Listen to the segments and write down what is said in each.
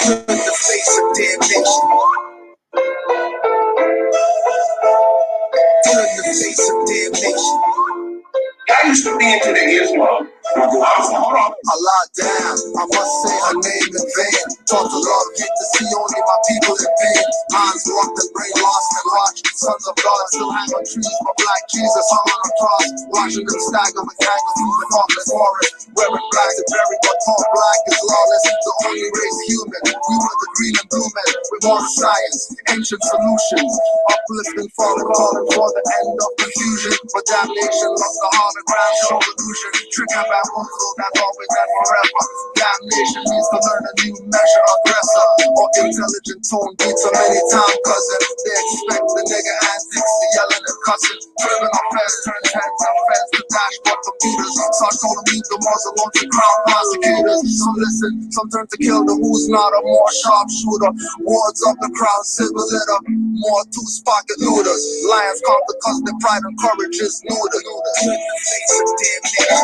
Turn the face of damnation. Turn the face of damnation. I used to be into the Islam. Allah damn, I must say her name in vain. Taught to love, hate to see only my people in pain. Minds walked and brain lost and watched. Sons of God still hang on trees, but black Jesus hung on a cross. Watching them stagger with anger through the thoughtless forest. Wearing black and very but taught black is lawless. The only race human. We were the green and blue men with modern science, ancient solutions. Uplifting, falling, calling for the end of confusion. But damnation lost the hologram, show illusion. Trigger bamboozle, that's always and forever. Damnation needs to learn a new measure. Aggressor or intelligent tone beats a many time cousin. They expect the nigga antics to yelling and cussing. Criminal feds turn heads and feds to dashboard computers. Start calling me the muzzle on the crown prosecutors. So listen, some turn to kill the who's not a more sharpshooter. Wards of the crown, civil litter. More two-pocket looters. Lions conquer cause their pride and courage is neuter. Turn the face of damnation.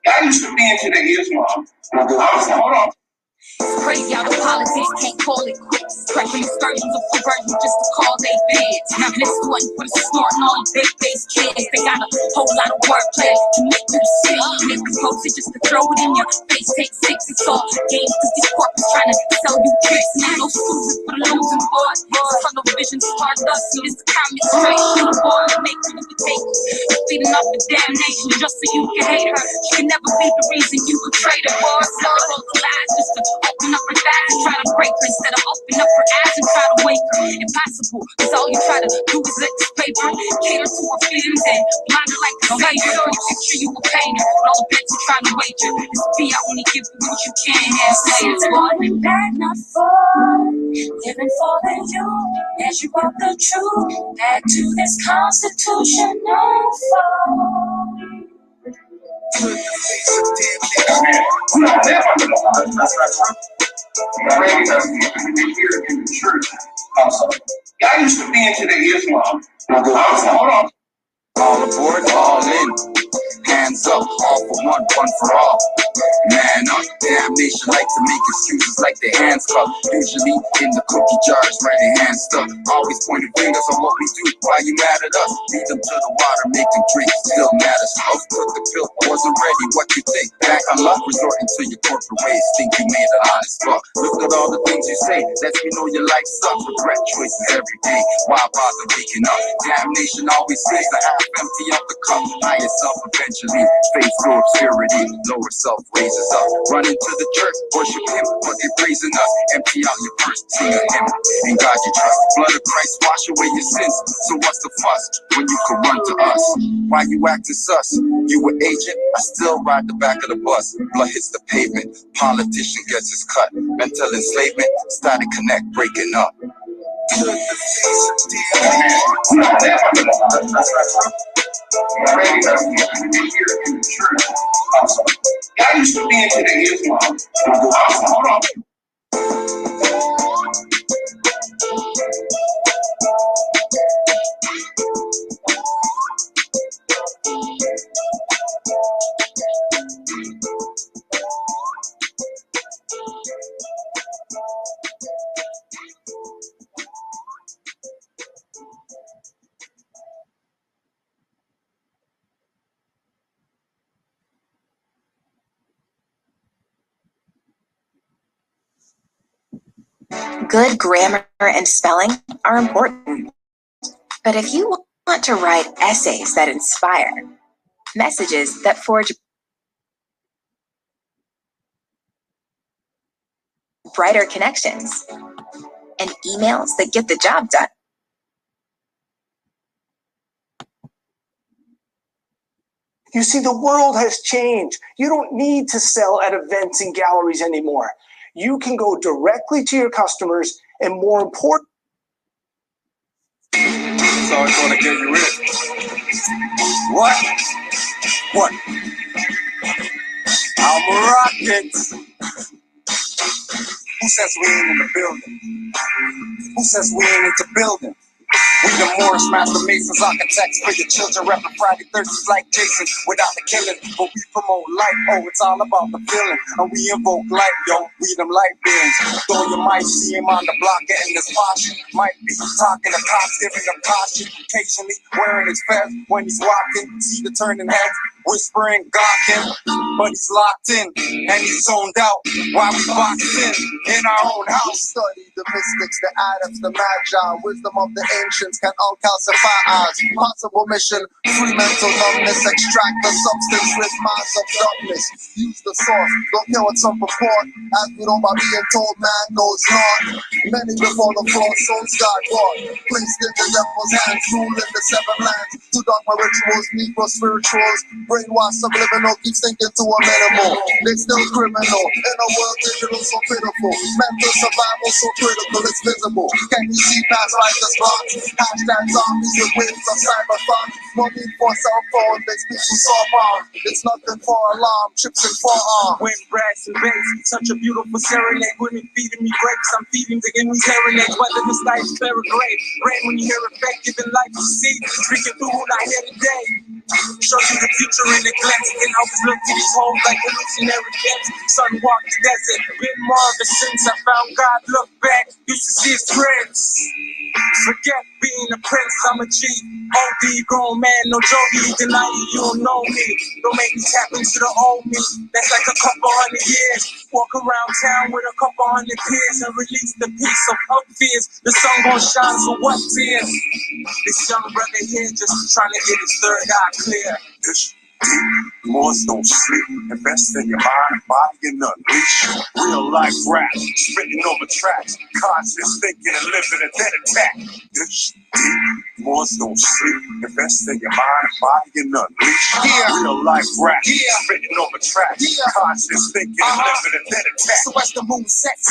I used to be into the Islam. Hold on. Crazy how the politics can't call it quits. Cracking excursions of perversion just to call they bids. Now this one for the snorting all the big-faced kids. They got a whole lot of wordplay to make you sick. Make you post it just to throw it in your face. Take six, it's all games cause these corporates trying to sell you tricks. Now those schools is for the losing board. Tunnel vision stardust. It's the comic straight shoot board. Make you take feeding off the damnation just so you can hate her. She can never be the reason you betrayed her. Boy, sell all the lies just to open up her back and try to break her instead of open up her ass and try to wake her. Impossible, cause all you try to do is let this paper cater to her feelings and blind her like a savior. Picture you a painter, but all the bets are trying to wager. This fee I only give you what you can have later. It's going back, not forth, living for the youth as you walk the truth back to this constitutional fold. Turn the face of damnation. I used to be into the Islam. Hold on. All aboard, all in. Hands up, all for one for all. Man up, damnation like to make excuses like their hands cupped. Usually in the cookie jars, right in hands stuck. Always pointing fingers on what we do. Why you mad at us? Lead them to the water, make them drink. Still matters. Off took the pill, wasn't ready. What you think? Back on luck, resorting to your corporate ways. Think you made an honest buck. Look at all the things you say. Lets me know your life sucks. Regret choices every day. Why bother waking up? Damnation always says the half empty of the cup. Higher self eventually. Faith through obscurity. Lower self raises up. Run into the church, worship him, but they praising us. Empty out your purse, sing a hymn. In God you trust. Blood of Christ wash away your sins. So what's the fuss when you could run to us? Why you acting sus? You were agent, I still ride the back of the bus. Blood hits the pavement, politician gets his cut. Mental enslavement, static connect, breaking up. Turn the face of damnation. I used to be into the Islam. Hold on. Good grammar and spelling are important, but if you want to write essays that inspire, messages that forge brighter connections, and emails that get the job done, you see, the world has changed. You don't need to sell at events and galleries anymore. You can go directly to your customers, and more important, So it's gonna get you rich. What? I'm rocking. Who says we ain't in the building? Who says we ain't into building? We the Moorish master masons, architects for your children, rapping Friday 13th like Jason, without the killing. But we promote life, oh, it's all about the feeling. And we invoke light, yo, we them light beings. Though you might see him on the block getting this posh, might be talking to cops, giving them caution. Occasionally wearing his fez when he's walking, see the turning heads, whispering, gawking. But he's locked in, and he's zoned out while we boxed in our own house. Study the mystics, the adepts, the magi, wisdom of the ancients can all calcify eyes. Possible mission, free mental numbness, extract the substance with minds of darkness. Use the source, don't care what's on purport, as we know by being told man goes not. Many before the floor, souls got caught, placed in the devil's hands, ruling the seven lands. To dogma rituals, negro spirituals, brainwash subliminal, keeps thinking to a minimal. They still criminal, in a world digital so pitiful. Mental survival so critical, it's visible. Can you see past like the spots? Hashtag zombies with waves of cyberpunk. No need for cell phones, they speak to soft arms. It's nothing for alarm, chips and forearm. Wind, brass, and bass, such a beautiful serenade. Women feeding me grapes, I'm feeding to give me serenades. Whether this life's fair or great, rain when you hear effect, giving life to see. Speaking through who not here today. Show you the future in a glimpse. And always look to these homes like hallucinary gifts. Sun walked the desert, been more of a since I found God. Look back, used to see his prince. Forget being a prince, I'm a G. OD, grown man, no jokey. Deny you don't know me. Don't make me tap into the old me. That's like a couple hundred years. Walk around town with a couple hundred peers and release the peace of fears. The sun gon' shine, so what tears? This young brother here just trying to get his third eye clear. Moors don't sleep, invest in your mind, body, and unleash. Real life rap, spitting over tracks, conscious thinking and living and then attack. This deep. Moors don't sleep, invest in your mind, body, and unleash. Real life rap, spitting over tracks, conscious thinking and living and then attack. So as the moon sets,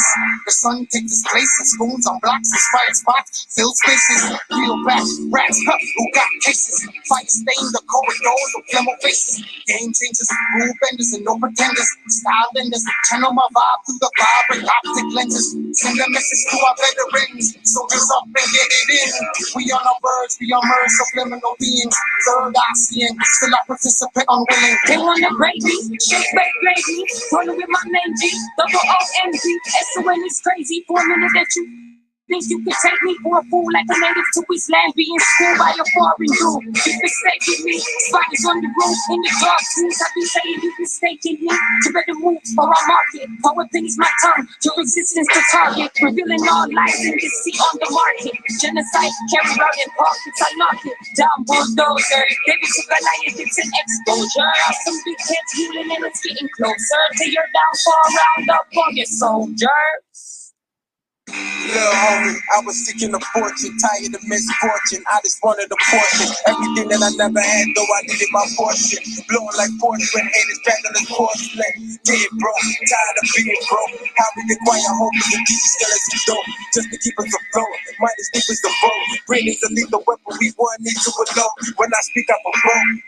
the sun takes its place and spoons on blocks, inspired spots, fill spaces, peel back, rats, who got cases, fire stain the corridors of demo faces, game changers, rule benders and no pretenders, style benders, channel my vibe through the vibrant optic lenses, send a message to our veterans, soldiers up and get it in, we on our birds, we on merge, subliminal beings, third eye seeing, still a participant unwilling. They wanna break me, shake, break, break me. Rolling with my name G, double O-N-G. S-O-N is crazy for a minute that you think you could take me for a fool like a native to his land, being schooled by a foreign dude. You mistaken me, spiders on the roof, in the dark rooms. I be saying you mistaken me. To better move or I mark it. Poetry is my tongue, your existence to target. Revealing all lies and deceit on the market. Genocide carried out in pockets, I knock it down bulldozer. Baby to Goliath, it's an exposure. Some big heads healing and it's getting closer to your downfall. Round up on your soldiers. Little homie, I was seeking a fortune, tired of misfortune. I just wanted a portion, everything that I never had, though I needed my portion. Blowing like porcelain, haters dragging the porcelain. Dead broke, tired of being broke. How we acquire hope is the key, still as we don't, just to keep us afloat. Might as deep as the boat, brain is the lethal weapon we want need to elope. When I speak up, I'm broke.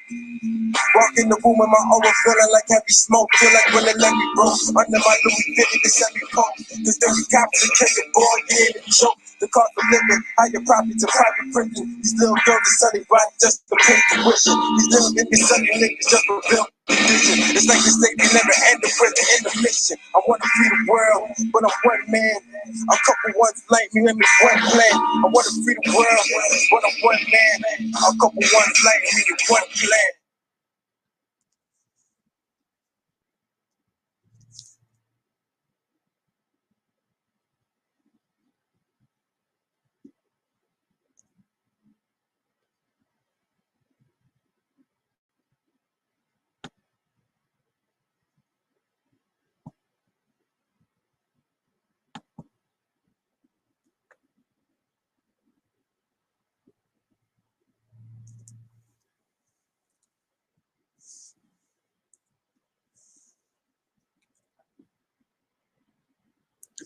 Walk in the room with my aura feeling like heavy smoke. Feel like when they let me broke. Under my Louis fitted to send me coke. Cause then we cops and kick it, boy, yeah, the joke. The cost of living, higher profits and private printing. These little girls are sunny body just to pay tuition. These little niggas sunny niggas just for real vision. It's like this thing they never end up with the end of mission. I wanna free the world, but I'm one man. A couple ones like me, let me one plan. I wanna free the world, but I'm one man. A couple ones like me, one plan.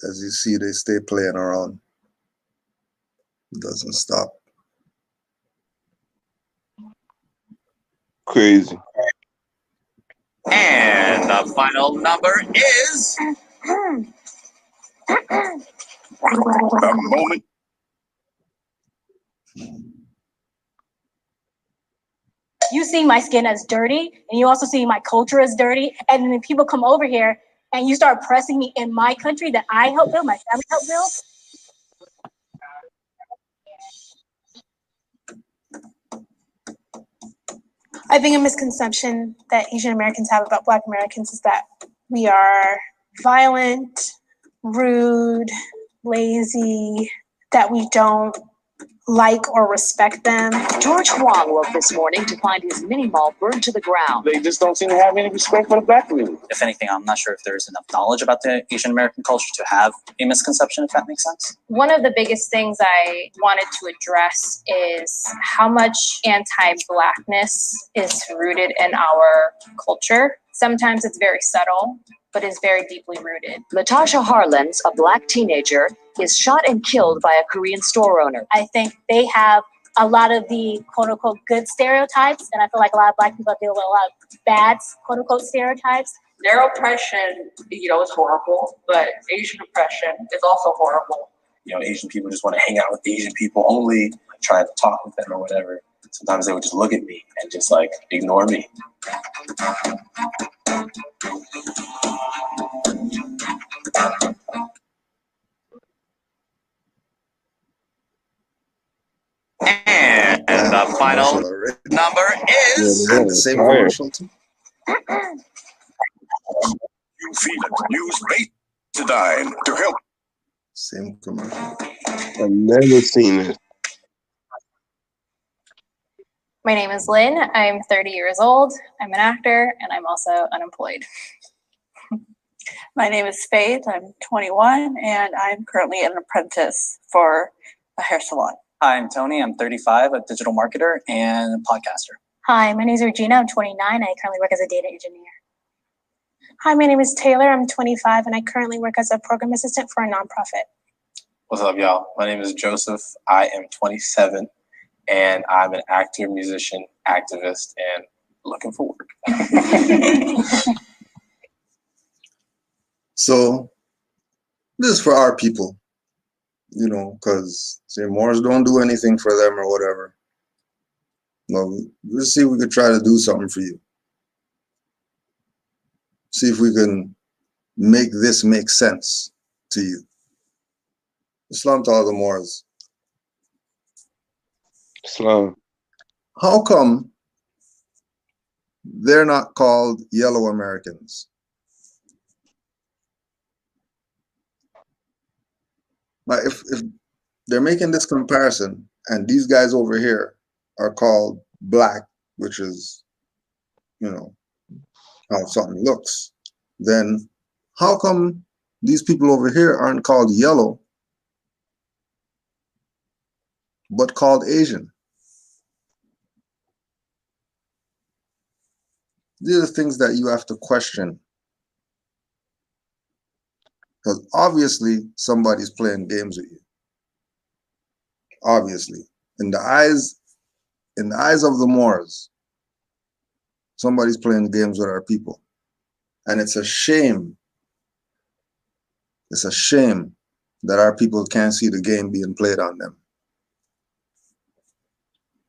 As you see, they stay playing around. Doesn't stop. Crazy. And the final number is That moment. you see my skin as dirty, and you also see my culture as dirty, and then people come over here and you start pressing me in my country that I helped build, my family helped build. I think a misconception that Asian Americans have about Black Americans is that we are violent, rude, lazy, that we don't like or respect them. George Huang woke this morning to find his mini mall burned to the ground. They just don't seem to have any respect for the Black community. If anything, I'm not sure if there's enough knowledge about the Asian American culture to have a misconception, if that makes sense. One of the biggest things I wanted to address is how much anti-blackness is rooted in our culture. Sometimes it's very subtle, but is very deeply rooted. Latasha Harlins, a Black teenager, is shot and killed by a Korean store owner. I think they have a lot of the quote unquote good stereotypes, and I feel like a lot of Black people deal with a lot of bad quote unquote stereotypes. Their oppression, is horrible, but Asian oppression is also horrible. Asian people just want to hang out with Asian people only, try to talk with them or whatever. Sometimes they would just look at me and just like ignore me. And the final number is... And the same commercial too. You feel it. Use Betadine to help. Same commercial. I've never seen it. My name is Lynn. I'm 30 years old. I'm an actor, and I'm also unemployed. My name is Faith. I'm 21, and I'm currently an apprentice for a hair salon. Hi, I'm Tony. I'm 35, a digital marketer and a podcaster. Hi, my name is Regina. I'm 29. I currently work as a data engineer. Hi, my name is Taylor. I'm 25, and I currently work as a program assistant for a nonprofit. What's up, y'all? My name is Joseph. I am 27, and I'm an actor, musician, activist, and looking for work. So this is for our people, because Moors don't do anything for them or whatever. Well, let's see if we could try to do something for you. See if we can make this make sense to you. Islam to all the Moors. Islam. How come they're not called yellow Americans? But if they're making this comparison and these guys over here are called black, which is, how something looks, then how come these people over here aren't called yellow, but called Asian? These are things that you have to question. Because obviously somebody's playing games with you. Obviously. In the eyes of the Moors, somebody's playing games with our people. And it's a shame. It's a shame that our people can't see the game being played on them.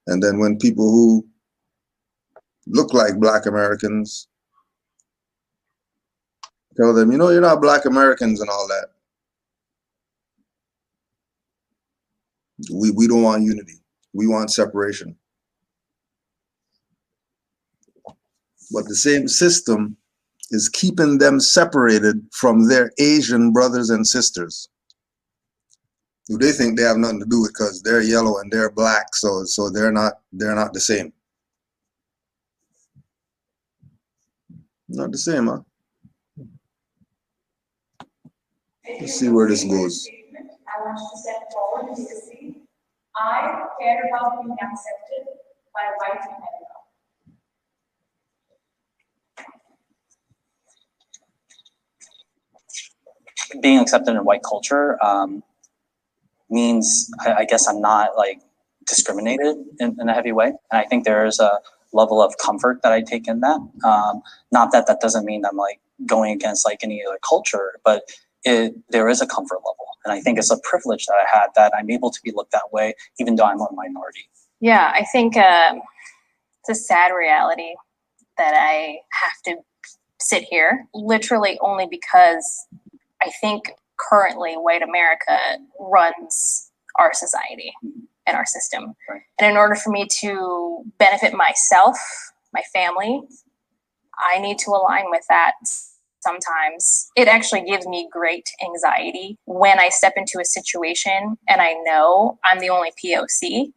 And then when people who look like Black Americans tell them, you're not Black Americans and all that. We don't want unity. We want separation. But the same system is keeping them separated from their Asian brothers and sisters, who they think they have nothing to do with because they're yellow and they're black, so they're not the same. Not the same, huh? Let's see where this goes. I want you to step forward and take a seat. I care about being accepted by white America. Being accepted in white culture means, I guess, I'm not discriminated in a heavy way. And I think there is a level of comfort that I take in that. Not that doesn't mean I'm going against any other culture, but there is a comfort level. And I think it's a privilege that I had that I'm able to be looked that way, even though I'm a minority. Yeah, I think It's a sad reality that I have to sit here, literally only because I think currently white America runs our society and our system. Right. And in order for me to benefit myself, my family, I need to align with that. Sometimes it actually gives me great anxiety when I step into a situation and I know I'm the only POC,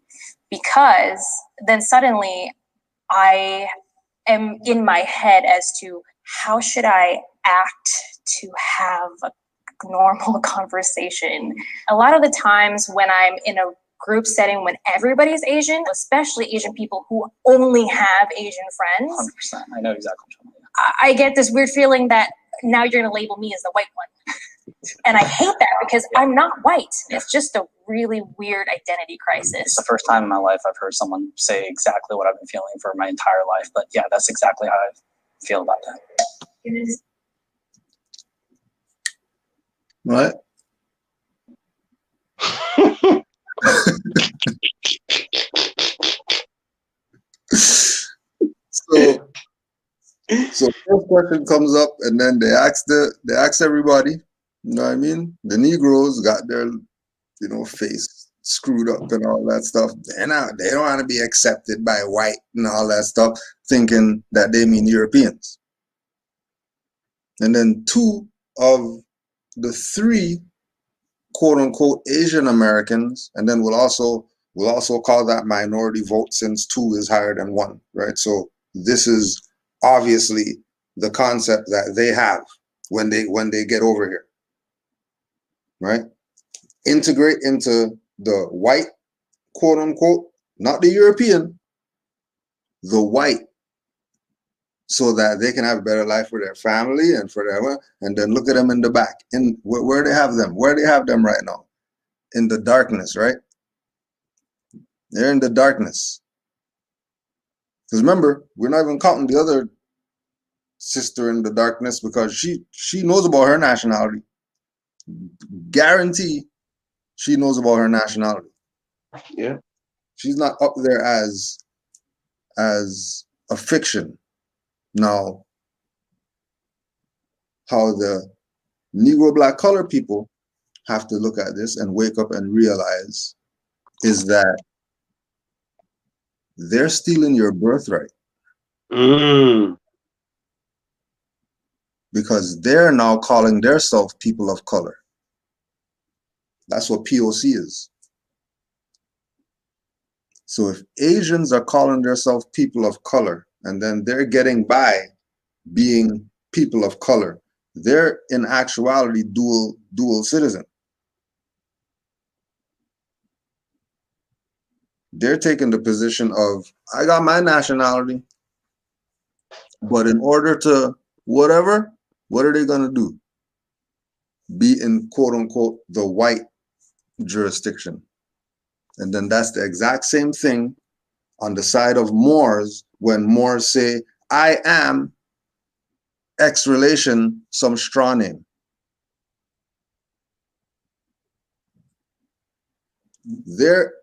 because then suddenly I am in my head as to how should I act to have a normal conversation. A lot of the times when I'm in a group setting when everybody's Asian, especially Asian people who only have Asian friends, 100%. I know exactly what you're talking about. I get this weird feeling that now you're going to label me as the white one. And I hate that because I'm not white. It's just a really weird identity crisis. It's the first time in my life I've heard someone say exactly what I've been feeling for my entire life. But yeah, that's exactly how I feel about that. It is. Right? So first question comes up, and then they ask everybody. You know what I mean? The Negroes got their, face screwed up and all that stuff. They don't want to be accepted by white and all that stuff, thinking that they mean Europeans. And then 2 of the 3 quote unquote Asian Americans, and then we'll also call that minority vote since 2 is higher than 1, right? So this is obviously the concept that they have when they get over here, right? Integrate into the white, quote unquote, not the European, the white, so that they can have a better life for their family and for their, and then look at them in the back, in where they have them right now, in the darkness, right? They're in the darkness. Because remember, we're not even counting the other sister in the darkness, because she knows about her nationality. Guarantee she knows about her nationality. Yeah. She's not up there as a fiction. Now, how the Negro black color people have to look at this and wake up and realize is that they're stealing your birthright. Because they're now calling themselves people of color. That's what POC is. So if Asians are calling themselves people of color, and then they're getting by being people of color, they're in actuality dual citizen. They're taking the position of, I got my nationality, but in order to whatever, what are they gonna do? Be in quote unquote the white jurisdiction. And then that's the exact same thing on the side of Moors, when Moors say, I am X relation, some straw name. Their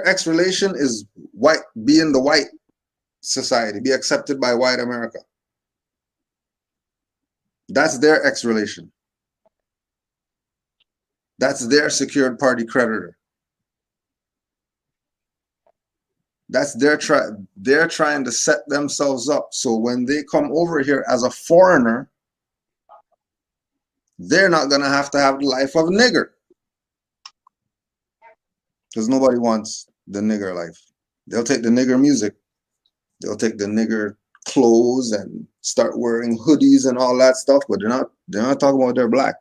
X relation is white, be in the white society, be accepted by white America. That's their X relation. That's their secured party creditor. That's they're trying to set themselves up so when they come over here as a foreigner, they're not gonna have to have the life of a nigger. Because nobody wants the nigger life. They'll take the nigger music. They'll take the nigger clothes and start wearing hoodies and all that stuff, but they're not talking about they're black.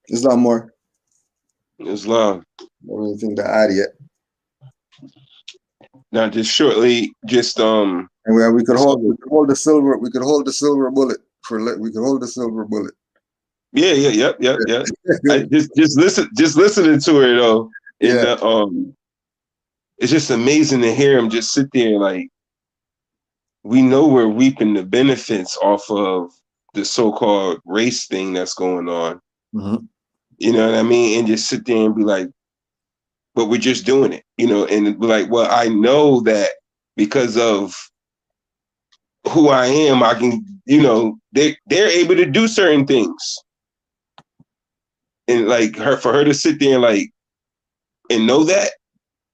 There's a lot more. Islam. I don't really think to add yet. Now, just shortly, and we could hold the silver. We could hold the silver bullet we could hold the silver bullet. Yeah. I just listening to her though. Yeah. And it's just amazing to hear him just sit there like, we know we're reaping the benefits off of the so-called race thing that's going on. Mm-hmm. You know what I mean? And just sit there and be like, but we're just doing it, you know, and like, well, I know that because of who I am, I can, you know, they're able to do certain things. And like for her to sit there and like, and know that,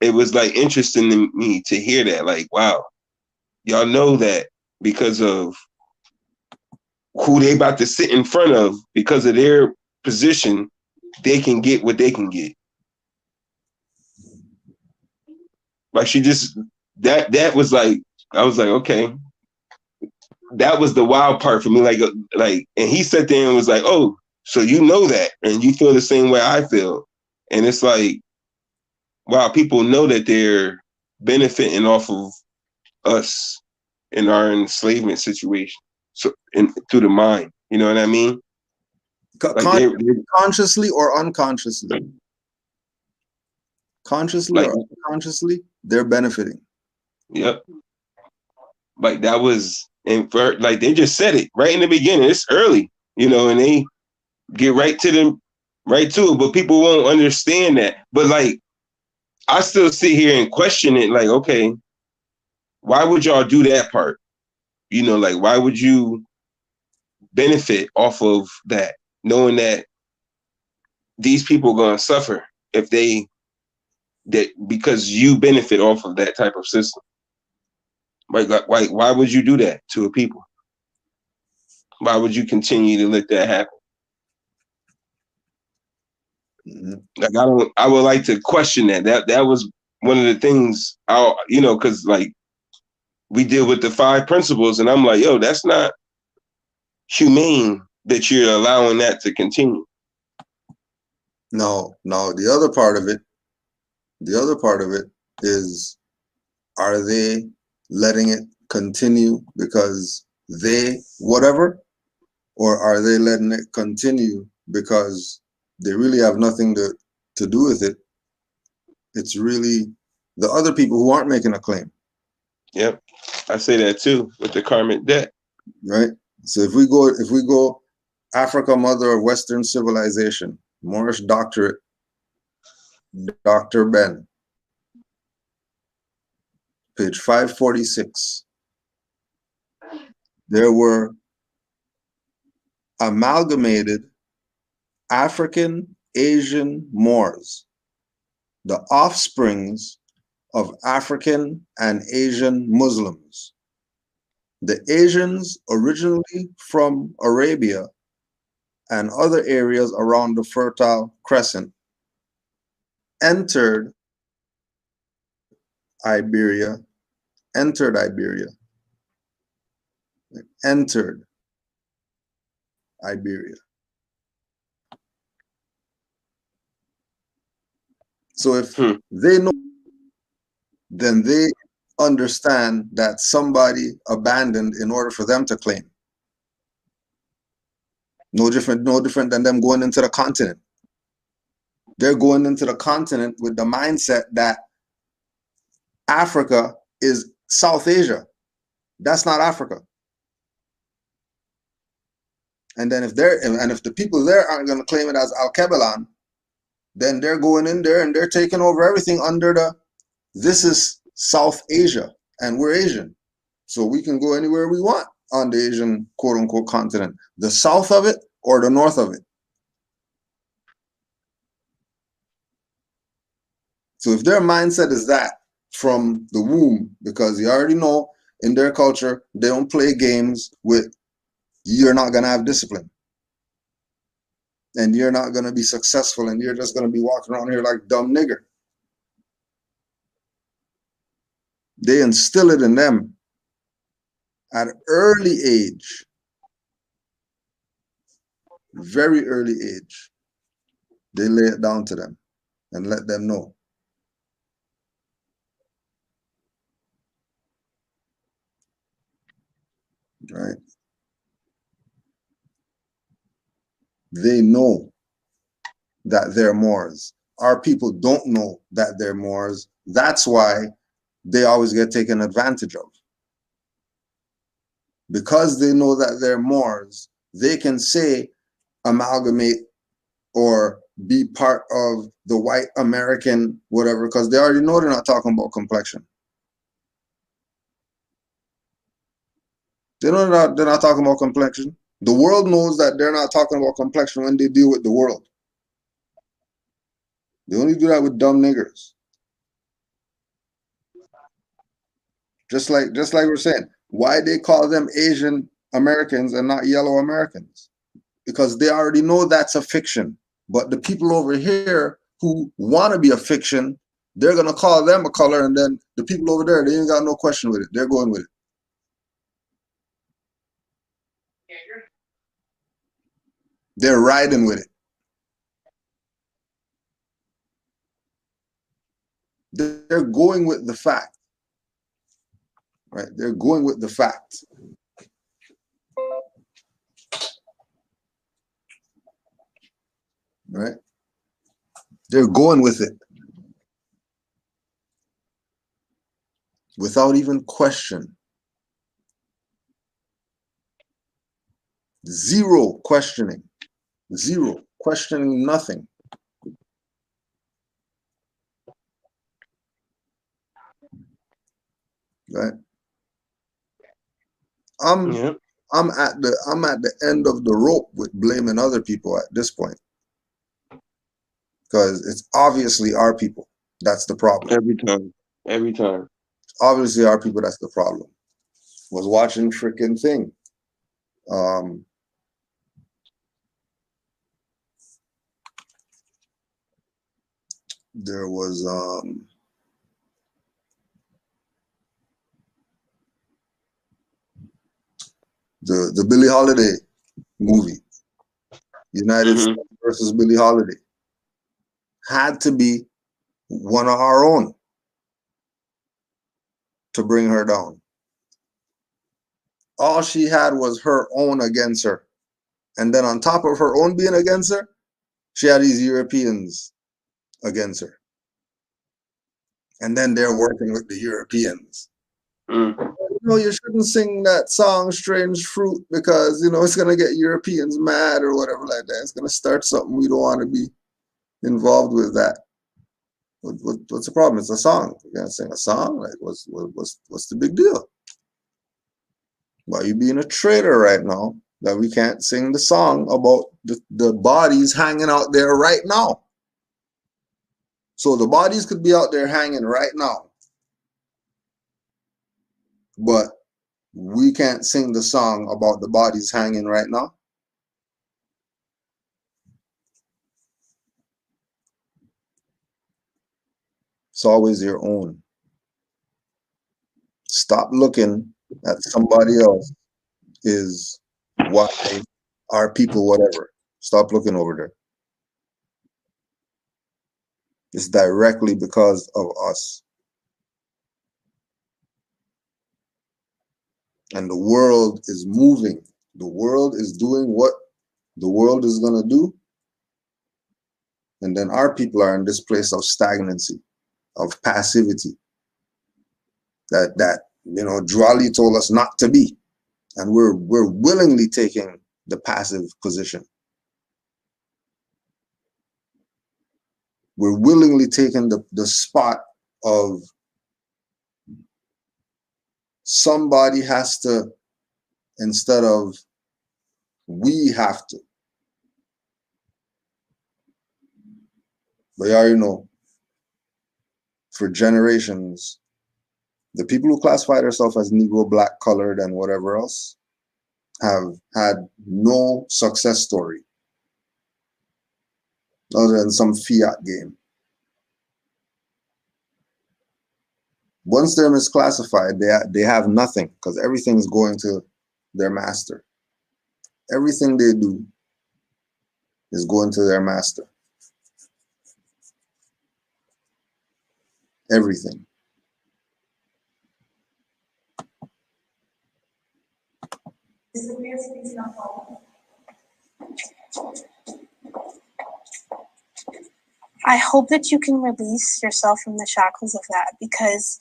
it was like interesting to me to hear that, like, wow, y'all know that because of who they about to sit in front of, because of their position, they can get what they can get. Like she just, that was like, I was like, okay. That was the wild part for me. Like, and he sat there and was like, oh, so you know that, and you feel the same way I feel. And it's like, wow, people know that they're benefiting off of us in our enslavement situation. So, through the mind, you know what I mean? Like consciously or unconsciously? Consciously like, or unconsciously, they're benefiting. Yep. Like that was, and for like they just said it right in the beginning. It's early, you know, and they get right to it, but people won't understand that. But like, I still sit here and question it, like, okay, why would y'all do that part? You know, like, why would you benefit off of that, knowing that these people are gonna suffer if because you benefit off of that type of system? Like, why would you do that to a people? Why would you continue to let that happen? Like, I would like to question that. That was one of the things you know, because like we deal with the 5 principles, and I'm like, yo, that's not humane that you're allowing that to continue. No, the other part of it is, are they letting it continue because they whatever, or are they letting it continue because they really have nothing to do with it? It's really the other people who aren't making a claim. Yep, I say that too with the karmic debt. Right. So if we go Africa, mother of Western civilization, Moorish doctorate, Dr. Ben, page 546. There were amalgamated African Asian Moors, the offsprings of African and Asian Muslims. The Asians, originally from Arabia and other areas around the Fertile Crescent, entered Iberia. So if they know, then they understand that somebody abandoned in order for them to claim. No different than them going into the continent. They're going into the continent with the mindset that Africa is South Asia. That's not Africa. And then if the people there aren't going to claim it as Al-Kebalan, then they're going in there and they're taking over everything under this is South Asia and we're Asian. So we can go anywhere we want on the Asian quote unquote continent, the south of it or the north of it. So if their mindset is that from the womb, because you already know in their culture, they don't play games with, you're not going to have discipline. And you're not going to be successful and you're just going to be walking around here like dumb nigger. They instill it in them at an early age, very early age. They lay it down to them and let them know. Right? They know that they're Moors. Our people don't know that they're Moors. That's why they always get taken advantage of. Because they know that they're Moors, they can say amalgamate or be part of the white American whatever, because they already know they're not talking about complexion. They know they're not talking about complexion. The world knows that they're not talking about complexion when they deal with the world. They only do that with dumb niggers. Just like we're saying, why they call them Asian Americans and not yellow Americans? Because they already know that's a fiction. But the people over here who want to be a fiction, they're gonna call them a color, and then the people over there, they ain't got no question with it. They're going with it. They're riding with it. They're going with the fact, right? They're going with the fact. Right? They're going with it without even question. Zero questioning. Zero questioning nothing. Right? I'm at the end of the rope with blaming other people at this point. Because it's obviously our people that's the problem. Every time. Every time. It's obviously our people that's the problem. Was watching freaking thing. There was the Billie Holiday movie, United States versus Billie Holiday, had to be one of our own to bring her down. All she had was her own against her. And then on top of her own being against her, she had these Europeans against her. And then they're working with the Europeans. No, you shouldn't sing that song Strange Fruit because, it's going to get Europeans mad or whatever like that. It's going to start something. We don't want to be involved with that. What's the problem? It's a song. You got to sing a song? Like, what's the big deal? Why are you being a traitor right now that we can't sing the song about the bodies hanging out there right now? So the bodies could be out there hanging right now. But we can't sing the song about the bodies hanging right now. It's always your own. Stop looking at somebody else is why our people, whatever. Stop looking over there. It's directly because of us. And the world is moving. The world is doing what the world is going to do. And then our people are in this place of stagnancy, of passivity. That Drawley told us not to be. And we're willingly taking the passive position. We're willingly taking the spot of somebody has to, instead of we have to. But you already know, for generations, the people who classify themselves as Negro, black, colored, and whatever else have had no success story other than some fiat game. Once they're misclassified, they have nothing because everything's going to their master. Everything they do is going to their master. Everything. I hope that you can release yourself from the shackles of that because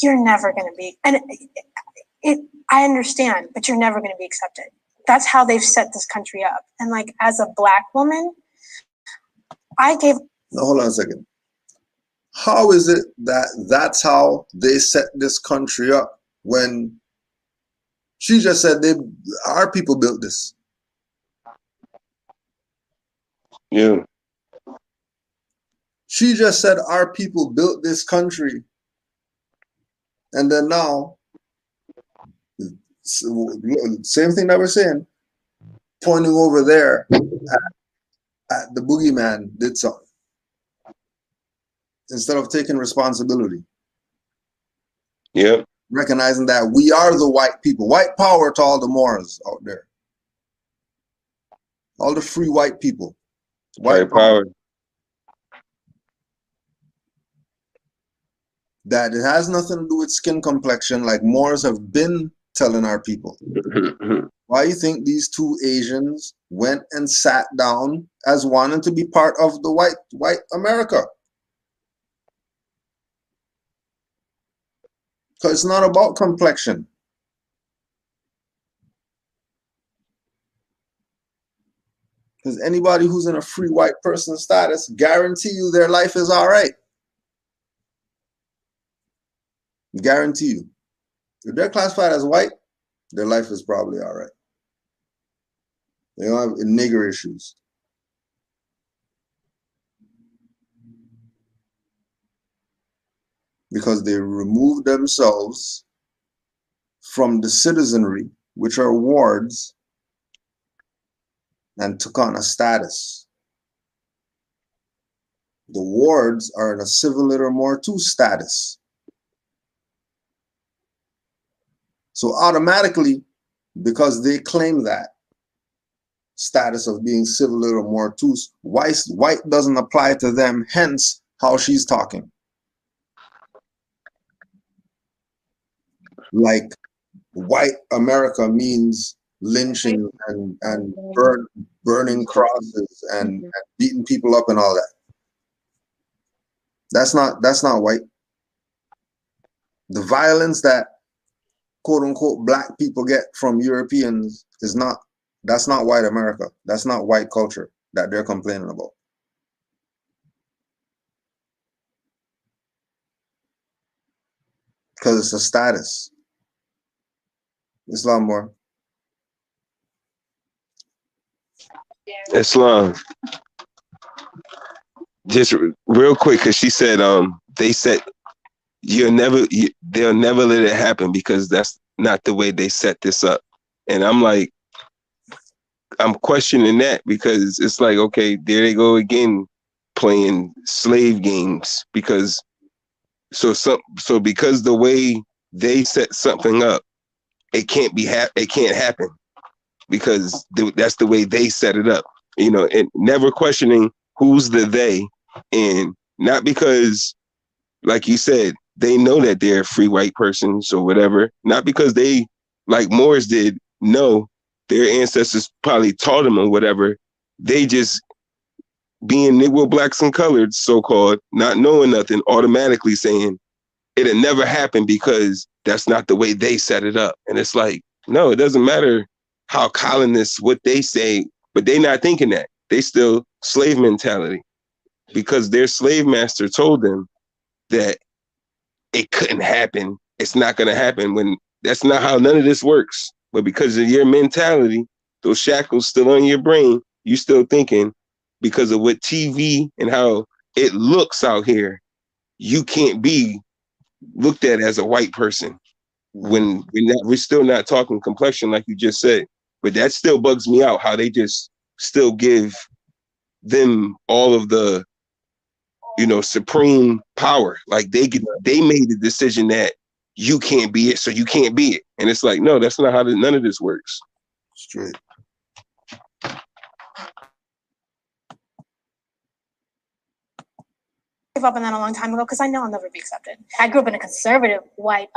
you're never going to be, and I understand, but you're never going to be accepted. That's how they've set this country up. And like, as a black woman, Now, hold on a second. How is it that that's how they set this country up when she just said our people built this? Yeah. She just said our people built this country. And then now, same thing that we're saying, pointing over there at the boogeyman did something instead of taking responsibility. Yeah. Recognizing that we are the white people. White power to all the Moors out there. All the free white people. White power. That it has nothing to do with skin complexion, like Moors have been telling our people. Why you think these two Asians went and sat down as wanting to be part of the white America? Because it's not about complexion. Because anybody who's in a free white person status, guarantee you their life is all right. Guarantee you. If they're classified as white, their life is probably all right. They don't have nigger issues. Because they removed themselves from the citizenry, which are wards, and took on a status. The wards are in a civil little more two status. So automatically, because they claim that status of being civil little more two, white doesn't apply to them, hence how she's talking. Like white America means lynching and burning crosses and beating people up and all that. That's not white. The violence that quote unquote black people get from Europeans that's not white America. That's not white culture that they're complaining about. Because it's a status. Islam more. Islam. Just real quick, because she said they said they'll never let it happen because that's not the way they set this up. And I'm like, I'm questioning that because it's like, okay, there they go again playing slave games because so because the way they set something up, it can't happen because that's the way they set it up, and never questioning who's the they, and not because, like you said, they know that they're free white persons or whatever, not because they, like Moors did, know their ancestors probably taught them or whatever. They just being Negro, blacks, and colored, so-called, not knowing nothing, automatically saying it'll never happen because that's not the way they set it up. And it's like, no, it doesn't matter how colonists, what they say, but they not thinking that. They still slave mentality because their slave master told them that it couldn't happen. It's not going to happen when that's not how none of this works. But because of your mentality, those shackles still on your brain, you still thinking because of what TV and how it looks out here, you can't be looked at as a white person when we're still not talking complexion like you just said. But that still bugs me out how they just still give them all of the supreme power. Like they made the decision that you can't be it, so you can't be it. And it's like, no, that's not how none of this works. Straight. Gave up on that a long time ago because I know I'll never be accepted. I grew up in a conservative white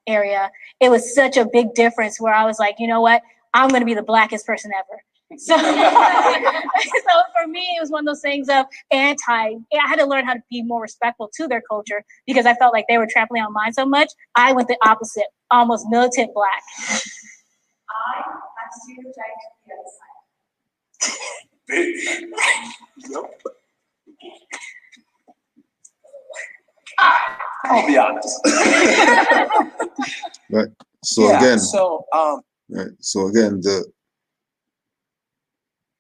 area. It was such a big difference where I was like, you know what? I'm going to be the blackest person ever. So, so for me, it was one of those things of I had to learn how to be more respectful to their culture because I felt like they were trampling on mine so much. I went the opposite, almost militant black. I'm stereotyped the other side. Yep. I'll be honest. Right. So Yeah, again, right. So again, the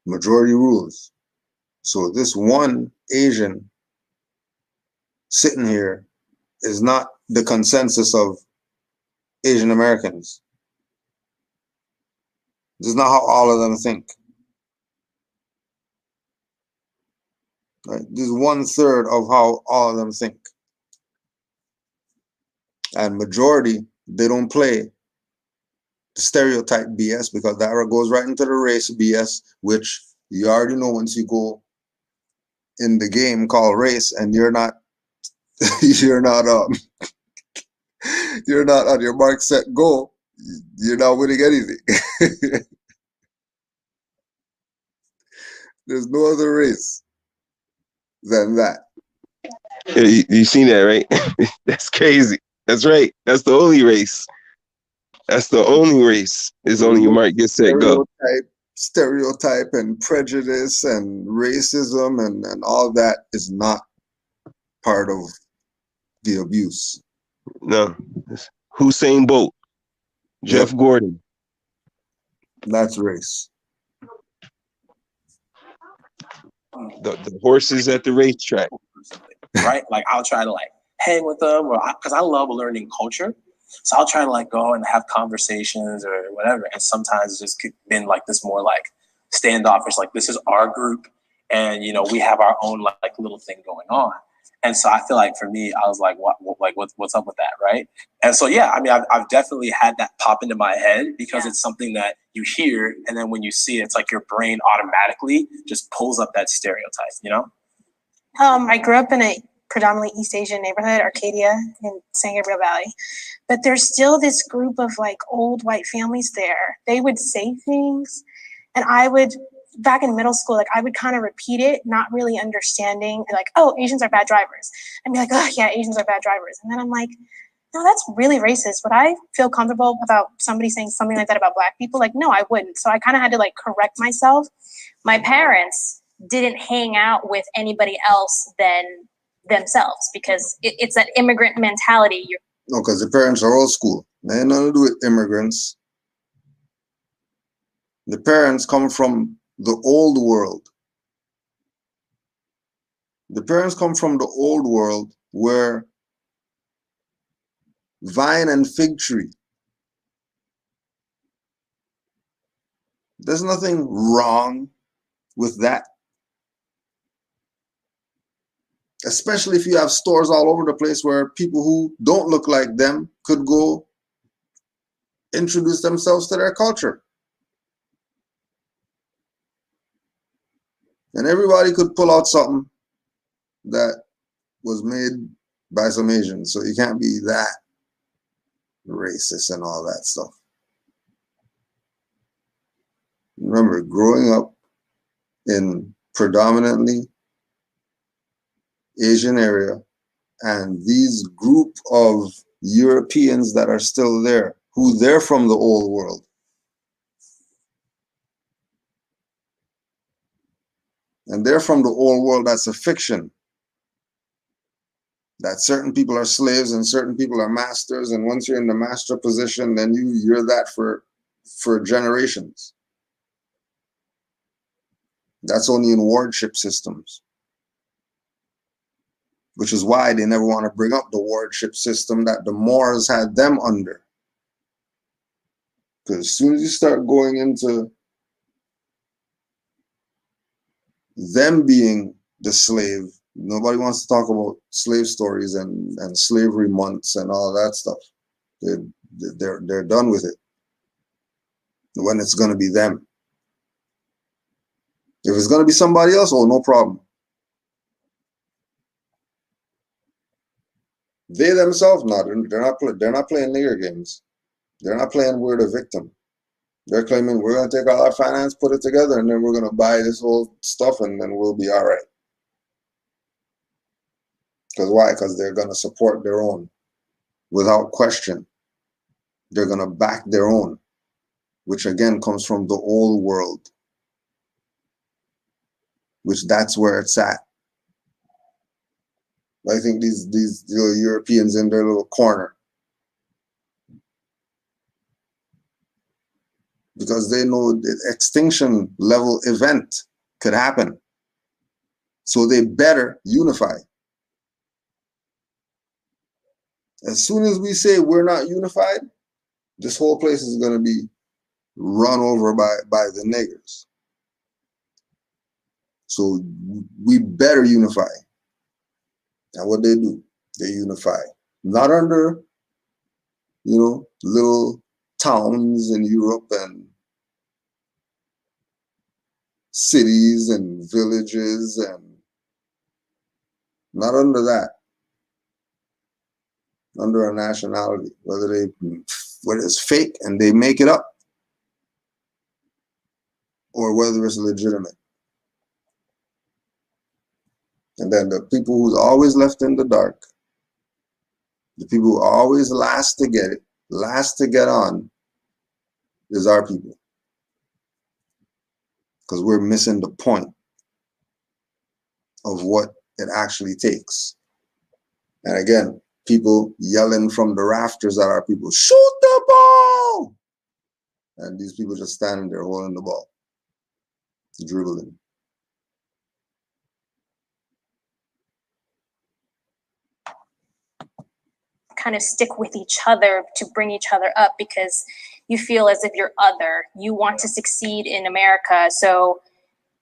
majority rules. So this one Asian sitting here is not the consensus of Asian Americans. This is not how all of them think. Right? This is 1/3 of how all of them think. And majority, they don't play the stereotype BS because that goes right into the race BS, which you already know once you go in the game called race and you're not you're not you're not on your mark set go, you're not winning anything. There's no other race than that. Yeah, you seen that, right? That's crazy. That's right. That's the only race. That's the only race. It's only your mark, get set, go. Stereotype and prejudice and racism and all that is not part of the abuse. No. Hussein Bolt, Jeff Gordon. That's race. The horses at the racetrack. Right? Like I'll try to like hang with them, or because I love learning culture, so I'll try to like go and have conversations or whatever. And sometimes it's just been like this more like standoffish, like this is our group, and you know we have our own like little thing going on. And so I feel like for me, I was like, what's up with that, right? And so yeah, I mean, I've definitely had that pop into my head because it's something that you hear, and then when you see it, it's like your brain automatically just pulls up that stereotype, you know? I grew up in a predominantly East Asian neighborhood, Arcadia in San Gabriel Valley. But there's still this group of like old white families there. They would say things and I would, back in middle school, like I would kind of repeat it, not really understanding, like, oh, Asians are bad drivers. I'd be like, oh yeah, Asians are bad drivers. And then I'm like, no, that's really racist. Would I feel comfortable about somebody saying something like that about Black people? Like, no, I wouldn't. So I kind of had to like correct myself. My parents didn't hang out with anybody else than themselves because it's that immigrant mentality. No, because the parents are old school. They had nothing to do with immigrants. The parents come from the old world. The parents come from the old world where vine and fig tree. There's nothing wrong with that. Especially if you have stores all over the place where people who don't look like them could go introduce themselves to their culture. And everybody could pull out something that was made by some Asians. So you can't be that racist and all that stuff. Remember, growing up in predominantly Asian area and these group of Europeans that are still there, who they're from the old world. And they're from the old world, that's a fiction. That certain people are slaves and certain people are masters, and once you're in the master position, then you're that for generations. That's only in wardship systems. Which is why they never want to bring up the wardship system that the Moors had them under. Because as soon as you start going into them being the slave, nobody wants to talk about slave stories and slavery months and all that stuff. They're done with it. When it's going to be them. If it's going to be somebody else, oh, no problem. They themselves, they're not playing nigger games. They're not playing we're the victim. They're claiming we're going to take all our finance, put it together, and then we're going to buy this whole stuff, and then we'll be all right. Because why? Because they're going to support their own without question. They're going to back their own, which again comes from the old world, which that's where it's at. I think these little Europeans in their little corner, because they know the extinction level event could happen. So they better unify. As soon as we say we're not unified, this whole place is going to be run over by the niggers. So we better unify. And what they do, they unify. Not under, little towns in Europe and cities and villages, and not under that. Under a nationality, whether it's fake and they make it up, or whether it's legitimate. And then the people who's always left in the dark, the people who are always last to get it, last to get on, is our people. Because we're missing the point of what it actually takes. And again, people yelling from the rafters at our people, shoot the ball! And these people just standing there holding the ball, dribbling. Kind of stick with each other to bring each other up, because you feel as if you're other. You want to succeed in America. So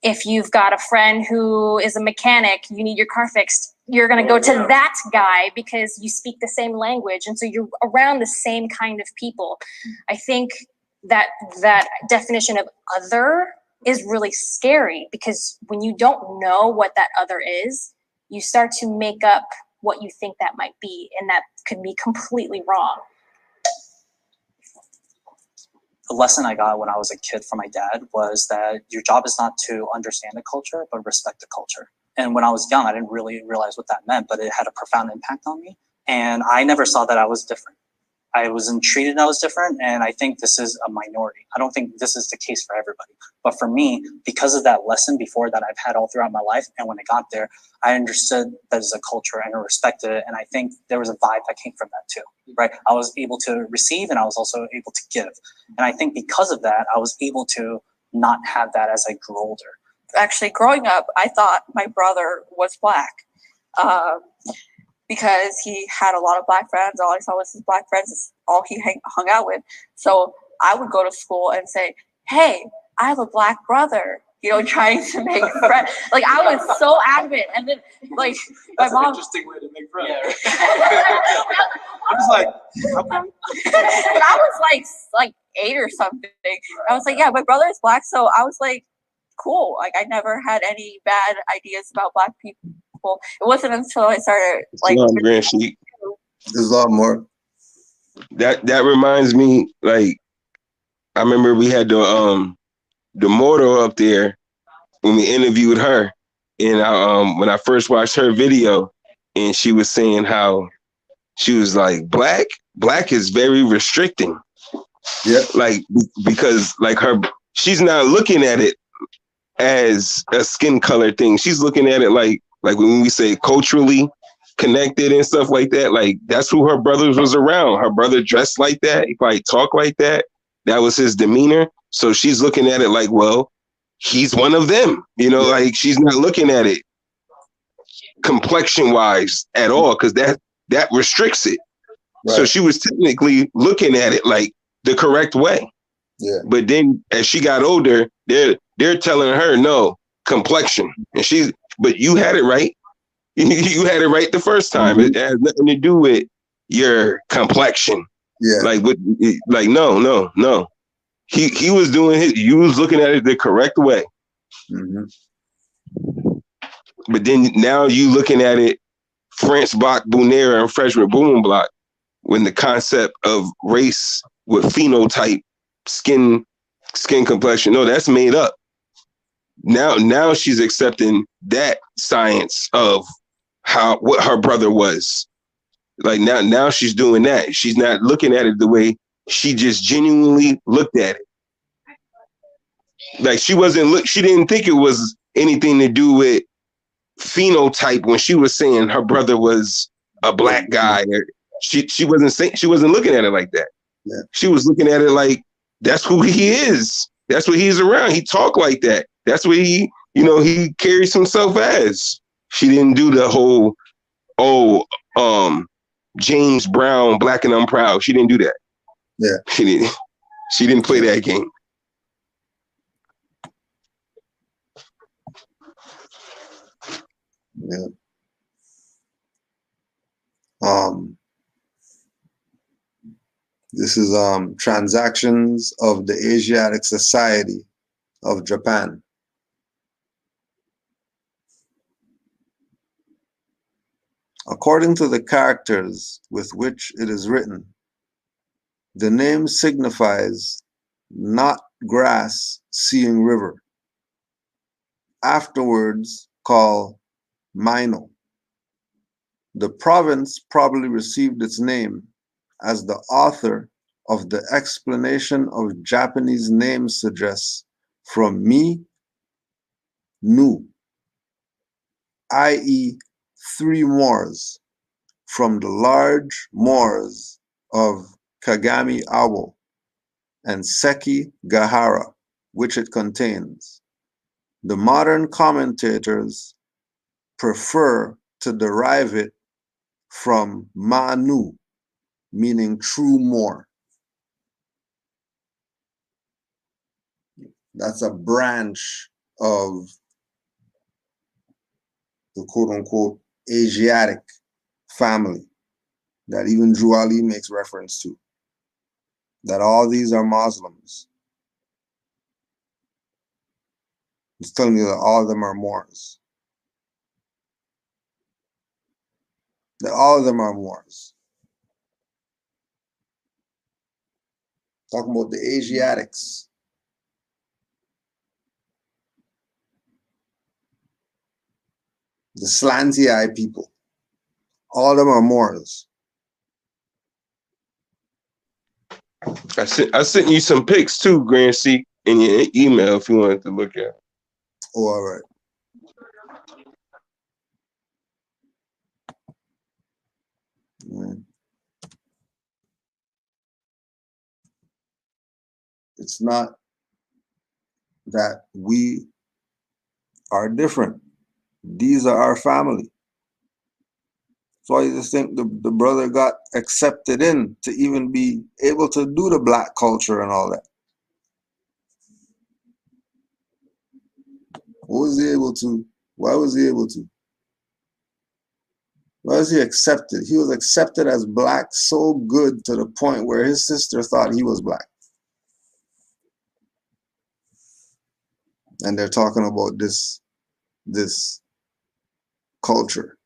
if you've got a friend who is a mechanic, you need your car fixed, you're going to go to that guy because you speak the same language. And so you're around the same kind of people. I think that definition of other is really scary, because when you don't know what that other is, you start to make up what you think that might be, and that could be completely wrong. The lesson I got when I was a kid from my dad was that your job is not to understand the culture, but respect the culture. And when I was young, I didn't really realize what that meant, but it had a profound impact on me. And I never saw that I was different. I wasn't treated I was different, and I think this is a minority. I don't think this is the case for everybody. But for me, because of that lesson before that I've had all throughout my life, and when I got there, I understood that as a culture and I respected it. And I think there was a vibe that came from that too, right? I was able to receive, and I was also able to give. And I think because of that, I was able to not have that as I grew older. Actually, growing up, I thought my brother was black. Because he had a lot of black friends. All I saw was his black friends. It's all he hung out with. So I would go to school and say, hey, I have a black brother, trying to make friends. Like, I was so adamant. And then, like, That's my mom. An interesting way to make friends. Yeah. I'm just like, okay. But I was like 8 or something. I was like, yeah, my brother is black. So I was like, cool. Like, I never had any bad ideas about black people. It wasn't until I started Grand Sheik. There's a lot more. That reminds me, like, I remember we had the mortal up there when we interviewed her, and when I first watched her video, and she was saying how she was like, black is very restricting. Yeah. Like, because like she's not looking at it as a skin color thing. She's looking at it like when we say culturally connected and stuff like that, like that's who her brothers was around. Her brother dressed like that. He probably talked like that. That was his demeanor. So she's looking at it like, well, he's one of them. Like she's not looking at it complexion wise at all, because that restricts it. Right. So she was technically looking at it like the correct way. Yeah. But then as she got older, they're telling her no, complexion. And but you had it right. You had it right the first time. Mm-hmm. It has nothing to do with your complexion. Yeah. No. He was doing his, you was looking at it the correct way. Mm-hmm. But then now you looking at it France Block Bonaire and Freshman Boom Block, when the concept of race with phenotype, skin complexion, no, that's made up. Now she's accepting that science of what her brother was. Like now she's doing that. She's not looking at it the way she just genuinely looked at it. Like she didn't think it was anything to do with phenotype when she was saying her brother was a black guy. She wasn't saying, she wasn't looking at it like that. Yeah. She was looking at it like that's who he is. That's what he's around. He talk like that. That's what he, you know, he carries himself as. She didn't do the whole, James Brown, black and I'm proud. She didn't do that. Yeah. She didn't. She didn't play that game. Yeah. This is Transactions of the Asiatic Society of Japan. According to the characters with which it is written, the name signifies not grass seeing river, afterwards called Mino. The province probably received its name as the author of the explanation of Japanese names suggests from mi, nu, i.e. 3 Moors, from the large Moors of Kagami Awo and Seki Gahara, which it contains. The modern commentators prefer to derive it from Manu, meaning true Moor. That's a branch of the quote-unquote Asiatic family that even Drew Ali makes reference to, that all these are Muslims. He's telling you that all of them are Moors. That all of them are Moors. Talking about the Asiatics. The slanty-eye people. All of them are Moors. I sent you some pics too, Grand C, in your email if you wanted to look at. Oh, all right. It's not that we are different. These are our family. So I just think the brother got accepted in to even be able to do the black culture and all that. What was he able to? Why was he able to? Why was he accepted? He was accepted as black so good to the point where his sister thought he was black. And they're talking about this culture.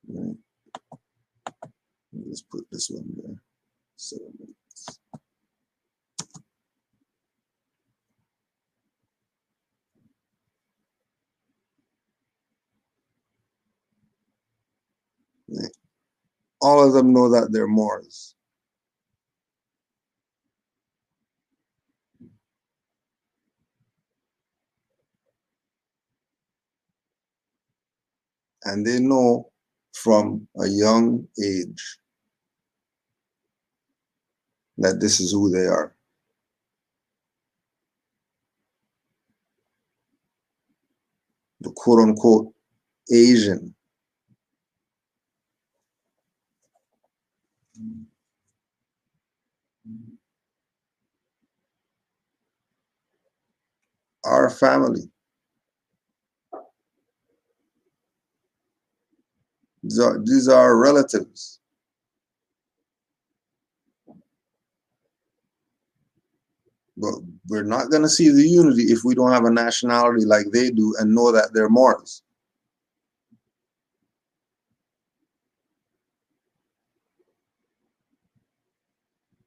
Right. Let's put this one there. 7 minutes. Right. All of them know that they're Moors. And they know from a young age that this is who they are. The quote-unquote Asian. Our family. These are our relatives. But we're not going to see the unity if we don't have a nationality like they do and know that they're Moors.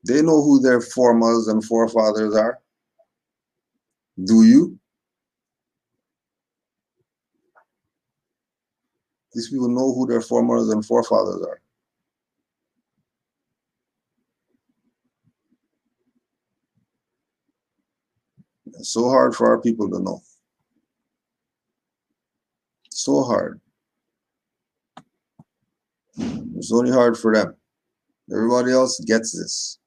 They know who their foremothers and forefathers are. Do you? These people know who their foremothers and forefathers are. It's so hard for our people to know. So hard. It's only hard for them. Everybody else gets this.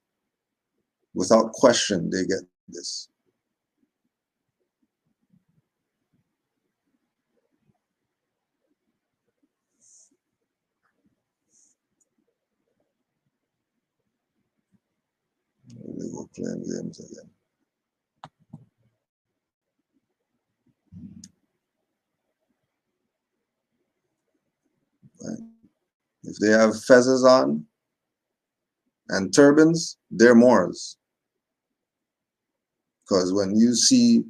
Without question, they get this. They go playing games again. Right. If they have fezzes on and turbans, they're Moors. Because when you see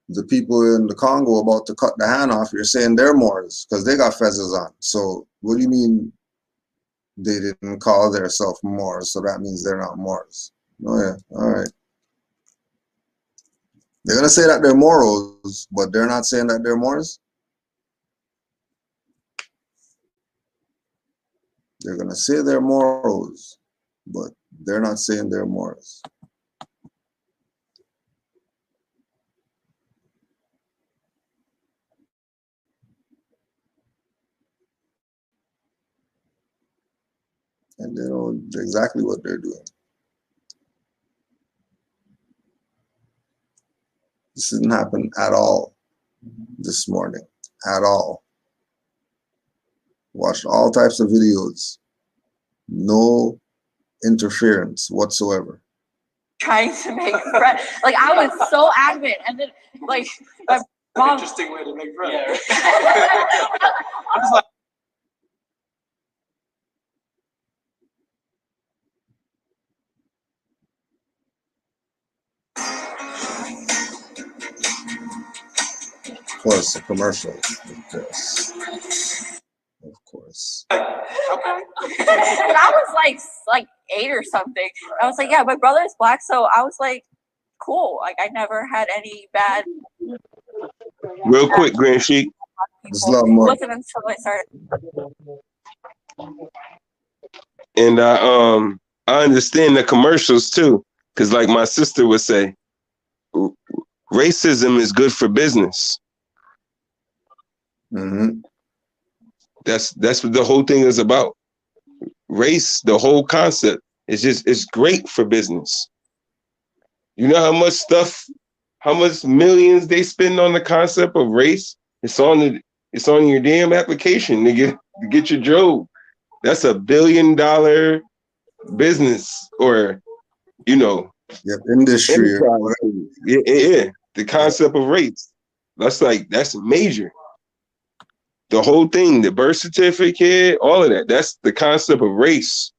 the people in the Congo about to cut the hand off, you're saying they're Moors because they got fezzes on. So what do you mean they didn't call themselves Moors? So that means they're not Moors. Oh yeah, all right. They're gonna say that they're Moros, but they're not saying that they're Moors. They're gonna say they're Moros, but they're not saying they're Moors. And they know exactly what they're doing. This didn't happen at all this morning, at all. Watched all types of videos. No interference whatsoever. Trying to make friends. Like, I was so adamant. And then, like, my mom. Interesting way to make friends. Yeah. I'm just like, Of course, a commercial. Of course. And I was like 8 or something. I was like, yeah, my brother is black, so I was like, cool. Like, I never had any bad. Real quick, Grand Sheik. Just love more. It wasn't until I started. And I understand the commercials too, because like my sister would say, racism is good for business. Mm-hmm. That's what the whole thing is about. Race, the whole concept, it's great for business. You know how much millions they spend on the concept of race? It's on your damn application to get your job. That's $1 billion business, or industry. Yeah. The concept of race. That's major. The whole thing, the birth certificate, all of that. That's the concept of race.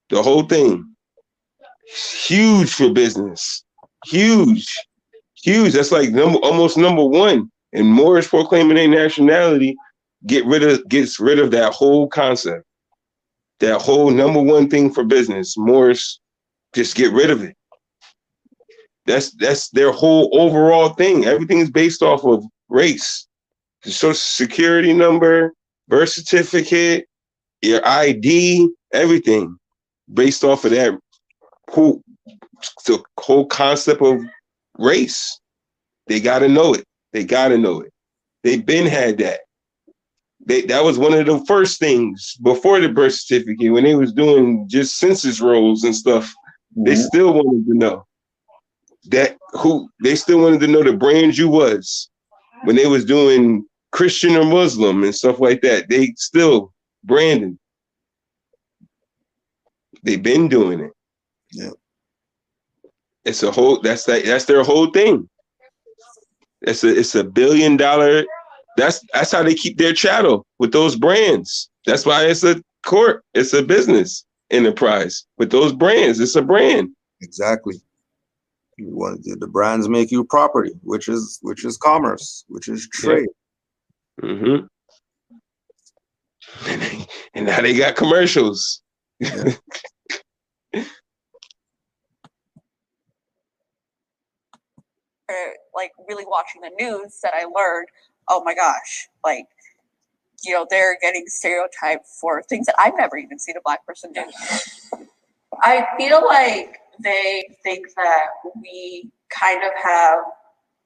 The whole thing. Huge for business. Huge. That's like almost number one. And Moors proclaiming their nationality gets rid of that whole concept. That whole number one thing for business. Moors just get rid of it. That's their whole overall thing. Everything is based off of race. The social security number, birth certificate, your ID, everything based off of that the whole concept of race. They got to know it. They've been had that. That was one of the first things before the birth certificate, when they was doing just census rolls and stuff. They still wanted to know they still wanted to know the brand you was when they was doing Christian or Muslim and stuff like that. They still branding. They've been doing it. Yeah. It's a whole that's their whole thing. It's $1 billion. That's how they keep their chattel with those brands. That's why it's a court. It's a business enterprise with those brands. It's a brand. Exactly. The brands make you property, which is commerce, which is trade. Yeah. Mm-hmm. And now they got commercials. Yeah. Like, really watching the news, that I learned, oh my gosh, like, they're getting stereotyped for things that I've never even seen a black person do. I feel like they think that we kind of have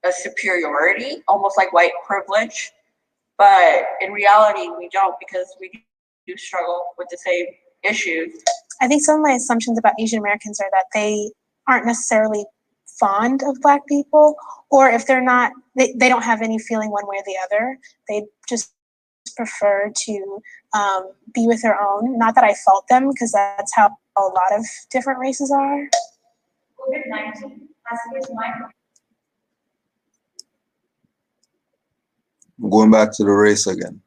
a superiority, almost like white privilege. But in reality, we don't, because we do struggle with the same issues. I think some of my assumptions about Asian Americans are that they aren't necessarily fond of Black people, or if they're not, they don't have any feeling one way or the other. They just prefer to be with their own. Not that I fault them, because that's how a lot of different races are. COVID-19 has hit my Going back to the race again.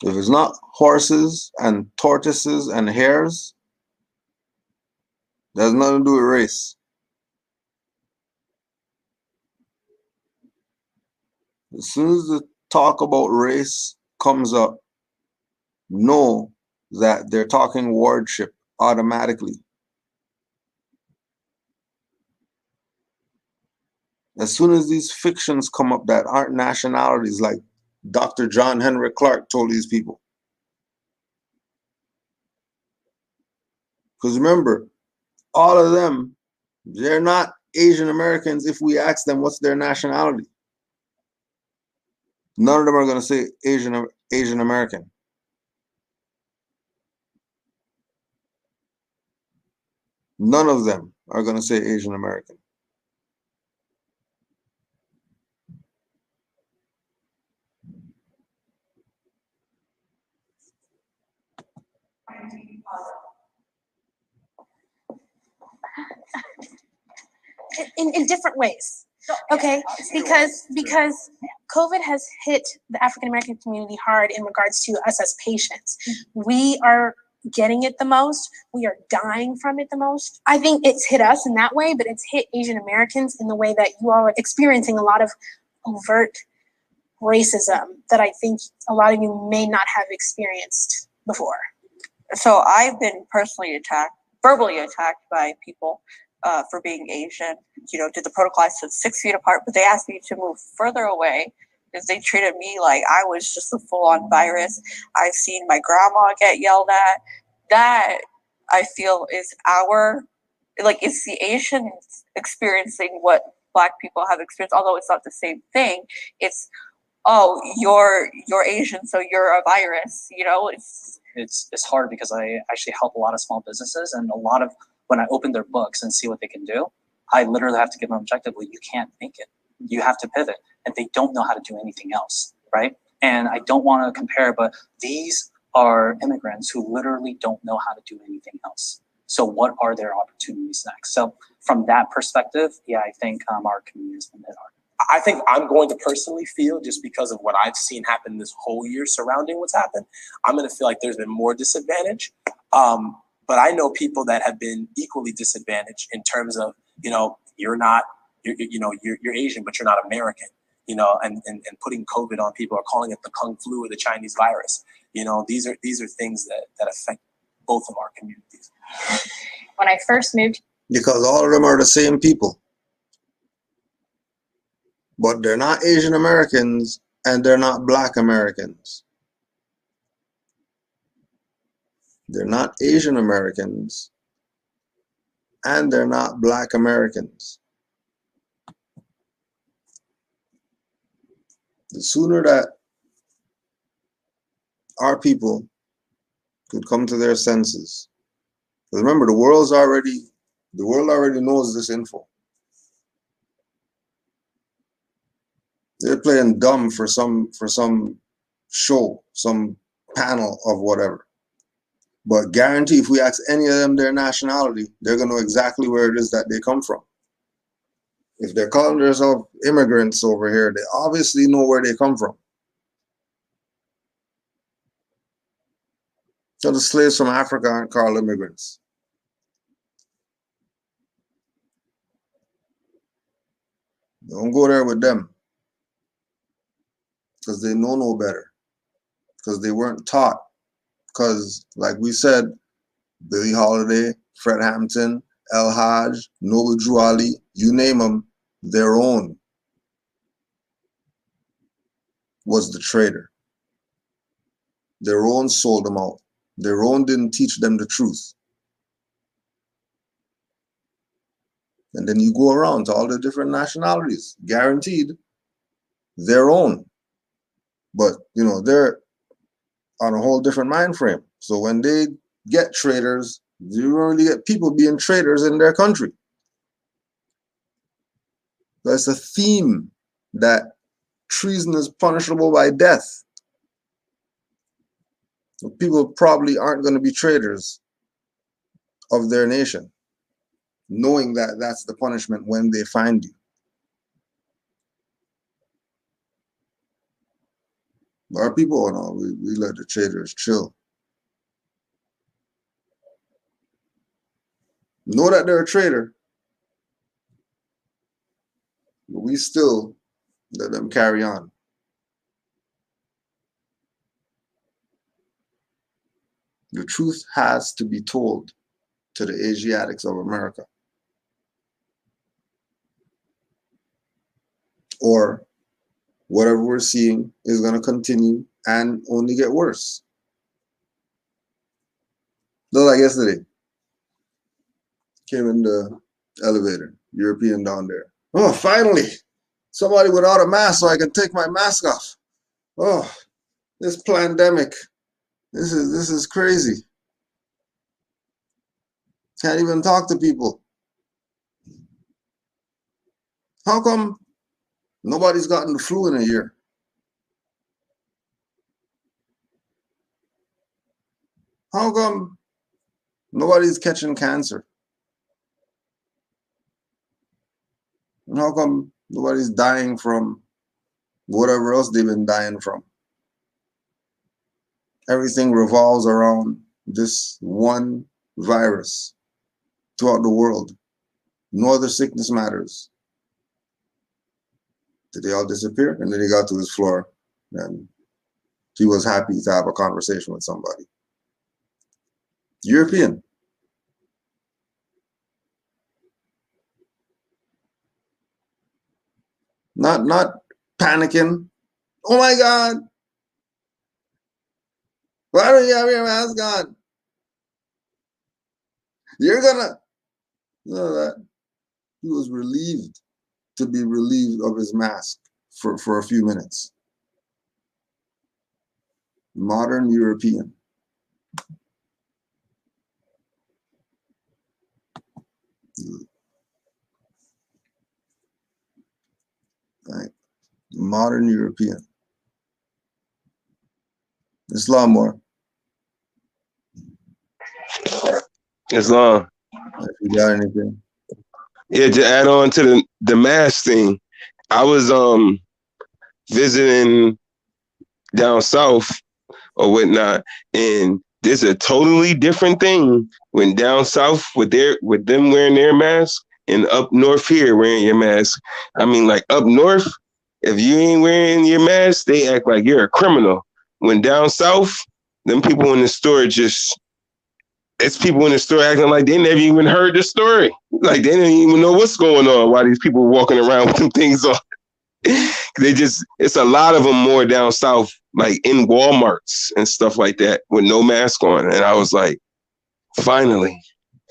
If it's not horses and tortoises and hares, there's nothing to do with race. As soon as the talk about race comes up, know that they're talking wardship automatically. As soon as these fictions come up that aren't nationalities, like Dr. John Henry Clark told these people. Because remember, all of them, they're not Asian Americans if we ask them what's their nationality. None of them are going to say Asian American. None of them are going to say Asian American. In different ways. Okay, because COVID has hit the African American community hard in regards to us as patients. We are getting it the most. We are dying from it the most. I think it's hit us in that way, but it's hit Asian Americans in the way that you are experiencing a lot of overt racism that I think a lot of you may not have experienced before. So I've been personally attacked, verbally attacked by people for being Asian. You know, did the protocol, I stood 6 feet apart, but they asked me to move further away because they treated me like I was just a full-on virus. I've seen my grandma get yelled at. That, I feel, is it's the Asians experiencing what Black people have experienced, although it's not the same thing. It's, oh, you're Asian, so you're a virus, you know? It's hard because I actually help a lot of small businesses, and a lot of, when I open their books and see what they can do, I literally have to give them objectively, you can't make it. You have to pivot, and they don't know how to do anything else, right? And I don't want to compare, but these are immigrants who literally don't know how to do anything else. So what are their opportunities next? So from that perspective, yeah, I think our community has been hit hard. I think I'm going to personally feel, just because of what I've seen happen this whole year surrounding what's happened, I'm going to feel like there's been more disadvantage. But I know people that have been equally disadvantaged in terms of, you know, you're Asian, but you're not American, you know, and putting COVID on people, or calling it the Kung flu or the Chinese virus. You know, these are things that affect both of our communities. When I first moved, Because all of them are the same people. But they're not Asian Americans and they're not Black Americans. They're not Asian Americans and they're not Black Americans. The sooner that our people could come to their senses. Because remember, the world already knows this info. They're playing dumb for some show, some panel of whatever. But guarantee if we ask any of them their nationality, they're going to know exactly where it is that they come from. If they're calling themselves immigrants over here, they obviously know where they come from. So the slaves from Africa aren't called immigrants. Don't go there with them. Because they know no better. Because they weren't taught. Because, like we said, Billie Holiday, Fred Hampton, El Hajj, Noble Drew Ali, you name them, their own was the traitor. Their own sold them out. Their own didn't teach them the truth. And then you go around to all the different nationalities, guaranteed their own. But, you know, they're on a whole different mind frame. So when they get traders, you don't really get people being traders in their country. That's a theme that treason is punishable by death. So people probably aren't going to be traitors of their nation, knowing that that's the punishment when they find you. Our people, no, we let the traitors chill. Know that they're a traitor, but we still let them carry on. The truth has to be told to the Asiatics of America, or whatever we're seeing is going to continue and only get worse. Just like yesterday, came in the elevator, European down there. Oh, finally, somebody without a mask so I can take my mask off. Oh, this pandemic, this is crazy. Can't even talk to people. How come nobody's gotten the flu in a year? How come nobody's catching cancer? And how come nobody's dying from whatever else they've been dying from? Everything revolves around this one virus throughout the world. No other sickness matters. Did they all disappear? And then he got to his floor and he was happy to have a conversation with somebody. European. Not panicking. Oh my God. Why don't you have your mask on? You're gonna know that. He was relieved to be relieved of his mask for a few minutes. Modern European. Right. Modern European. Islam more. Islam. If you got anything. Yeah, to add on to the mask thing, I was visiting down south or whatnot, and there's a totally different thing when down south with them wearing their mask and up north here wearing your mask. I mean, like up north, if you ain't wearing your mask, they act like you're a criminal. When down south, them people in the store it's people in the store acting like they never even heard the story. Like they didn't even know what's going on while these people walking around with them things on. It's a lot of them more down south, like in Walmarts and stuff like that with no mask on. And I was like, finally,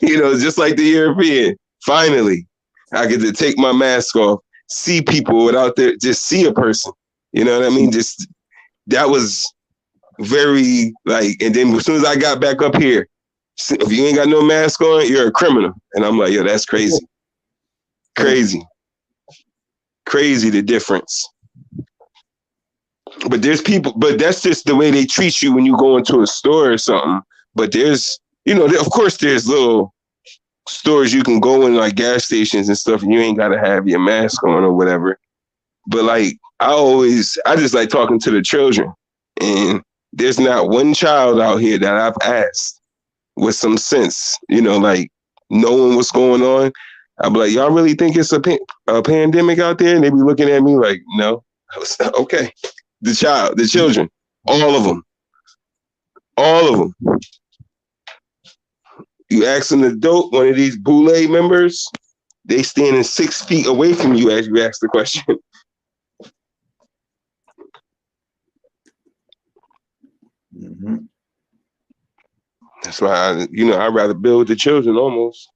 just like the European, finally, I get to take my mask off, see people without there, just see a person. You know what I mean? Just, that was very and then as soon as I got back up here, if you ain't got no mask on, you're a criminal. And I'm like, yo, that's crazy. Crazy the difference. But there's people, but that's just the way they treat you when you go into a store or something. But there's, of course there's little stores you can go in, like gas stations and stuff, and you ain't got to have your mask on or whatever. But I just like talking to the children. And there's not one child out here that I've asked with some sense, knowing what's going on. I'll be like, y'all really think it's a pandemic out there? And they be looking at me like, no. I was okay. The children, all of them. You ask an adult, one of these Boule members, they standing 6 feet away from you as you ask the question. Mm-hmm. That's why I'd rather build with the children almost.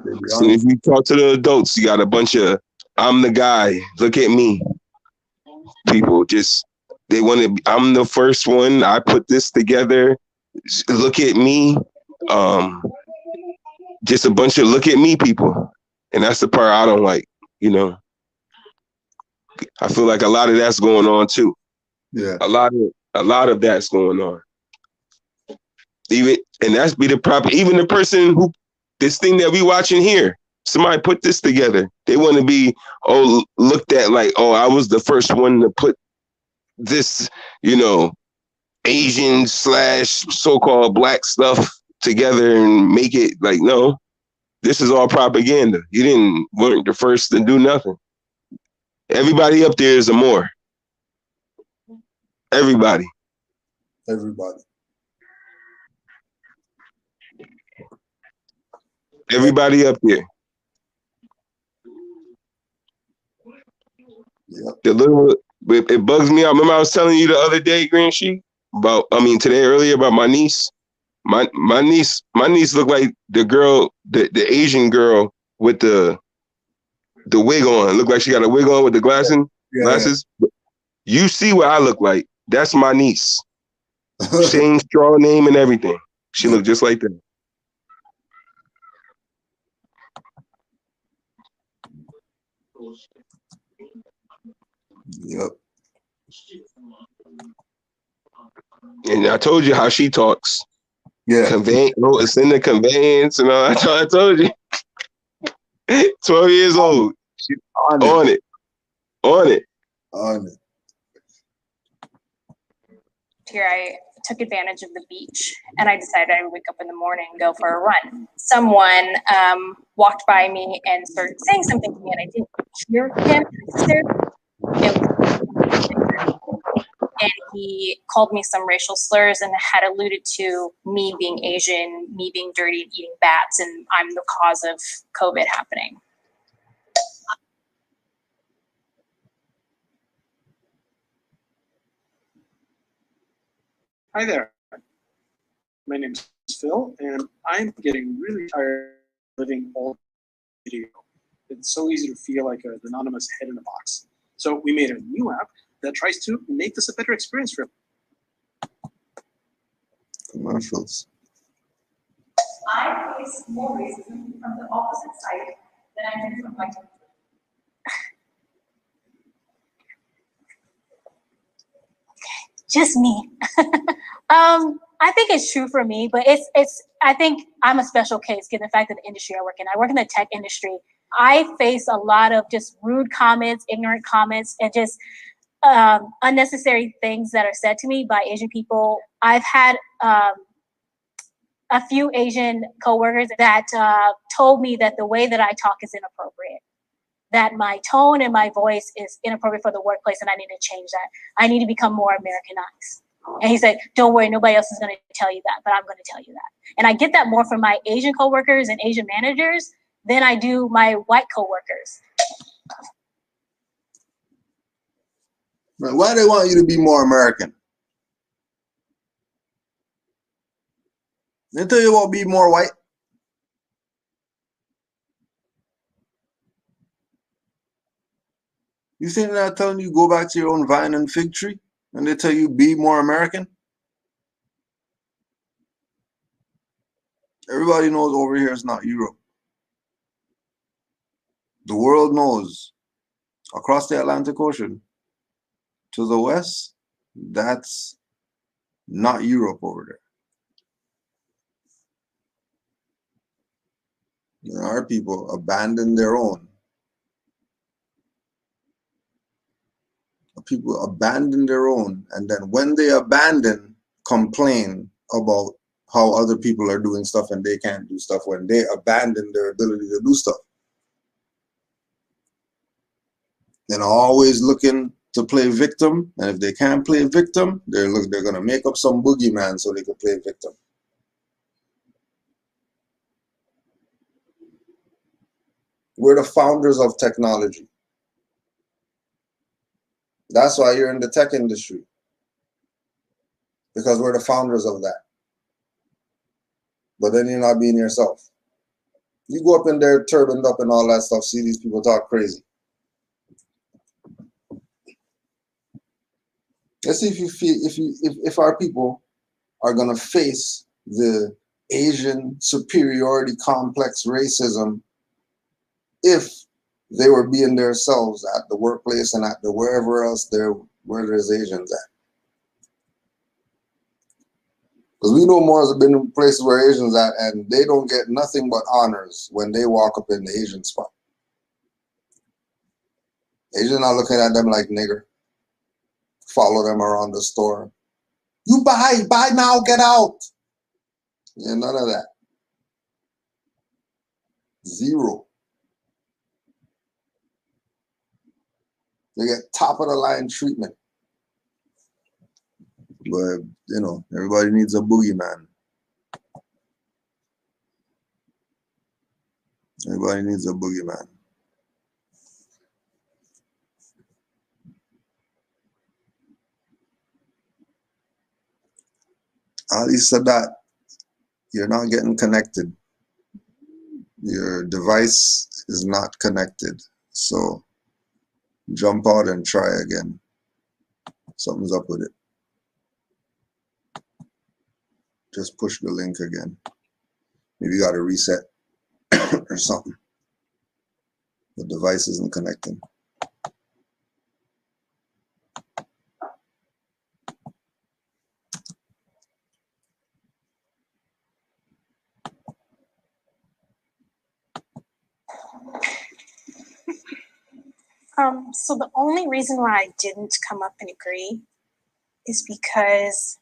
be As soon as honest. you talk to the adults, you got a bunch of "I'm the guy, look at me" people. Just they want to. I'm the first one. I put this together. Look at me. Um, just a bunch of "look at me" people, and that's the part I don't like. You know, I feel like a lot of that's going on too. Yeah. A lot of that's going on. Even and that's be the proper. Even the person who this thing that we watching here. Somebody put this together. They want to be looked at like, oh, I was the first one to put this, you know, Asian / so-called black stuff together and make it like, no, this is all propaganda. You weren't the first to do nothing. Everybody up there is a Moor. Everybody. Everybody. Everybody up there. Yep. The little it bugs me out. Remember I was telling you the other day, Green Sheet, today earlier about my niece. My niece looked like the girl, the Asian girl with the wig on. Looked like she got a wig on with the glasses. You see what I look like. That's my niece. Same straw name and everything. She looked just like that. Yep. And I told you how she talks. Yeah. It's in the conveyance and all. I told you. 12 years old. She's on it. Here I took advantage of the beach and I decided I would wake up in the morning and go for a run. Someone walked by me and started saying something to me and I didn't hear him necessarily. And he called me some racial slurs and had alluded to me being Asian, me being dirty and eating bats, and I'm the cause of COVID happening. Hi there. My name's Phil, and I'm getting really tired of living all video. It's so easy to feel like an anonymous head in a box. So we made a new app that tries to make this a better experience for commercials. I face more racism from the opposite side than I do from my country. Just me. I think it's true for me, but I think I'm a special case given the fact that the industry I work in. I work in the tech industry. I face a lot of just rude comments, ignorant comments, and just unnecessary things that are said to me by Asian people. I've had a few Asian coworkers that told me that the way that I talk is inappropriate, that my tone and my voice is inappropriate for the workplace, and I need to change that. I need to become more Americanized. And he said, don't worry, nobody else is going to tell you that, but I'm going to tell you that. And I get that more from my Asian coworkers and Asian managers than I do my white coworkers. Why they want you to be more American? They tell you about be more white. You think they're not telling you go back to your own vine and fig tree? And they tell you be more American? Everybody knows over here is not Europe. The world knows across the Atlantic Ocean to the west, that's not Europe over there. You know, our people abandon their own. People abandon their own, and then when they abandon, complain about how other people are doing stuff and they can't do stuff when they abandon their ability to do stuff. They're always looking to play victim, and if they can't play victim, they're gonna make up some boogeyman so they can play victim. We're the founders of technology. That's why you're in the tech industry, because we're the founders of that. But then you're not being yourself. You go up in there turbaned up and all that stuff, see these people talk crazy. Let's see if you feel if our people are gonna face the Asian superiority complex racism if they were being themselves at the workplace and at the wherever else where there's Asians at. Because we know more has been in places where Asians at and they don't get nothing but honors when they walk up in the Asian spot. Asians not looking at them like nigger. Follow them around the store. You buy now, get out. Yeah, none of that. Zero. They get top of the line treatment. But, you know, everybody needs a boogeyman. Everybody needs a boogeyman. Ali Sadat, you're not getting connected. Your device is not connected. So jump out and try again. Something's up with it. Just push the link again. Maybe you got to reset or something. The device isn't connecting. So the only reason why I didn't come up and agree is because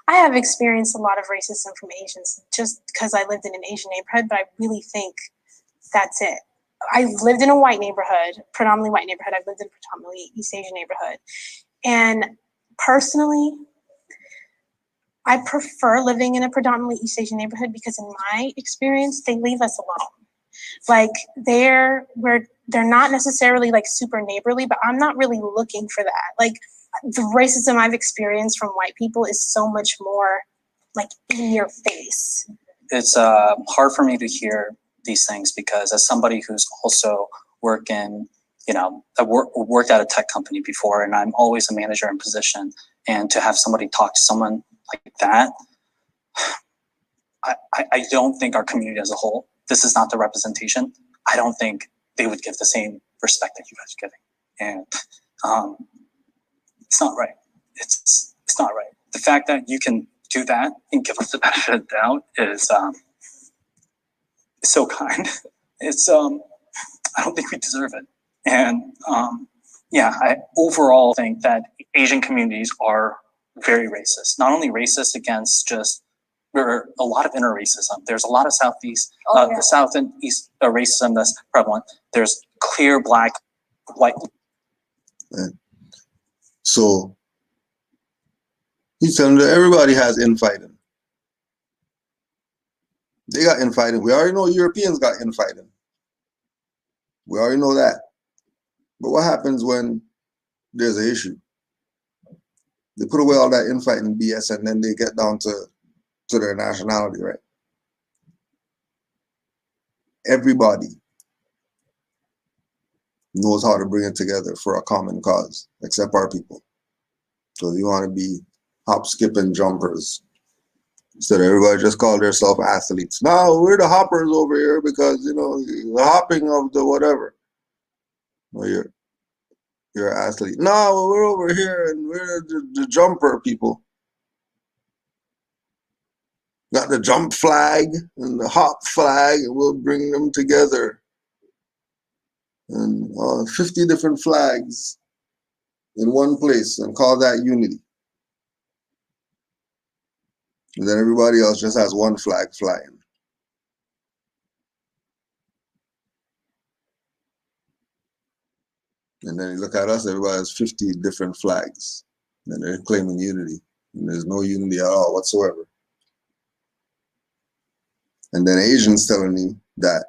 I have experienced a lot of racism from Asians just because I lived in an Asian neighborhood, but I really think that's it. I lived in a white neighborhood, predominantly white neighborhood. I've lived in a predominantly East Asian neighborhood. And personally, I prefer living in a predominantly East Asian neighborhood because in my experience, they leave us alone. Like they're not necessarily like super neighborly, but I'm not really looking for that. Like the racism I've experienced from white people is so much more like in your face. It's hard for me to hear these things because as somebody who's also working, you know, I worked at a tech company before and I'm always a manager in position, and to have somebody talk to someone like that, I don't think our community as a whole, this is not the representation. I don't think they would give the same respect that you guys are giving. And it's not right. It's not right. The fact that you can do that and give us the benefit of the doubt is so kind. It's I don't think we deserve it. And yeah, I overall think that Asian communities are very racist. Not only racist against just, there are a lot of inter-racism. There's a lot of the South and East racism that's prevalent. There's clear black, white. So he's telling that everybody has infighting. They got infighting. We already know Europeans got infighting. We already know that. But what happens when there's an issue? They put away all that infighting BS and then they get down to their nationality, right? Everybody knows how to bring it together for a common cause, except our people. So you want to be hop, skip, and jumpers. Instead, everybody just call themselves athletes. No, we're the hoppers over here because, you know, the hopping of the whatever. Well, you're an athlete. No, we're over here and we're the jumper people. Got the jump flag and the hop flag, and we'll bring them together. And 50 different flags in one place and call that unity. And then everybody else just has one flag flying. And then you look at us, everybody has 50 different flags. And they're claiming unity. And there's no unity at all whatsoever. And then Asians telling me that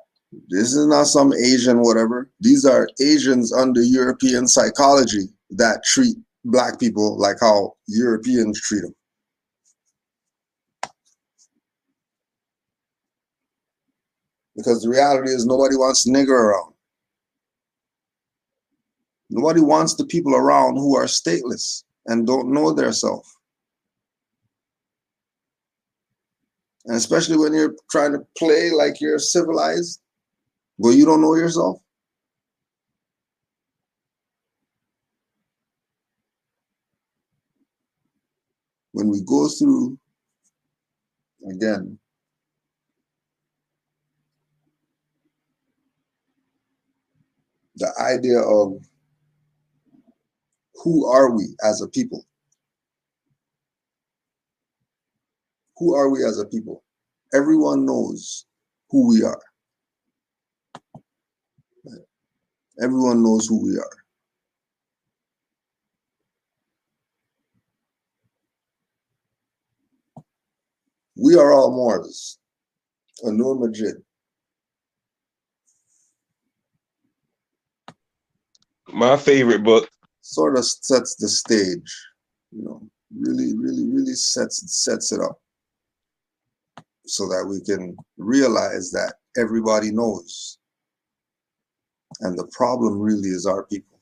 this is not some Asian whatever. These are Asians under European psychology that treat black people like how Europeans treat them. Because the reality is nobody wants nigger around. Nobody wants the people around who are stateless and don't know their self. And especially when you're trying to play like you're civilized, but you don't know yourself. When we go through, again, the idea of who are we as a people? Who are we as a people? Everyone knows who we are. Everyone knows who we are. We are all Moors. Anur Majid. My favorite book. Sort of sets the stage, you know, really sets it up so that we can realize that everybody knows. And the problem really is our people.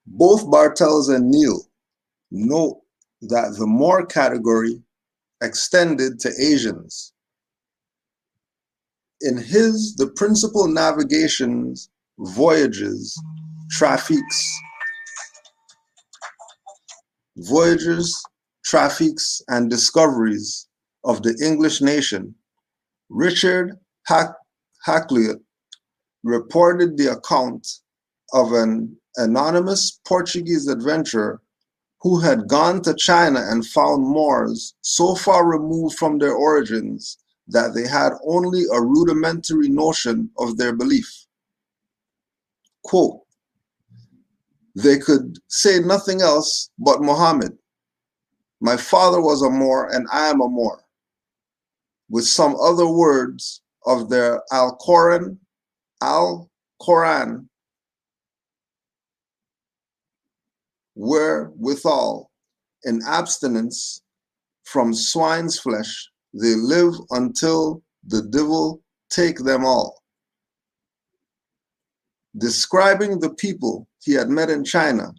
Both Bartels and Neal note that the Moor category extended to Asians. In his The Principal Navigations, Voyages, Traffics, and Discoveries of the English Nation, Richard Hakluyt reported the account of an anonymous Portuguese adventurer who had gone to China and found Moors so far removed from their origins that they had only a rudimentary notion of their belief. Quote, they could say nothing else but Muhammad. My father was a Moor and I am a Moor, with some other words of their Al-Quran, wherewithal, in abstinence from swine's flesh, they live until the devil take them all. Describing the people he had met in China,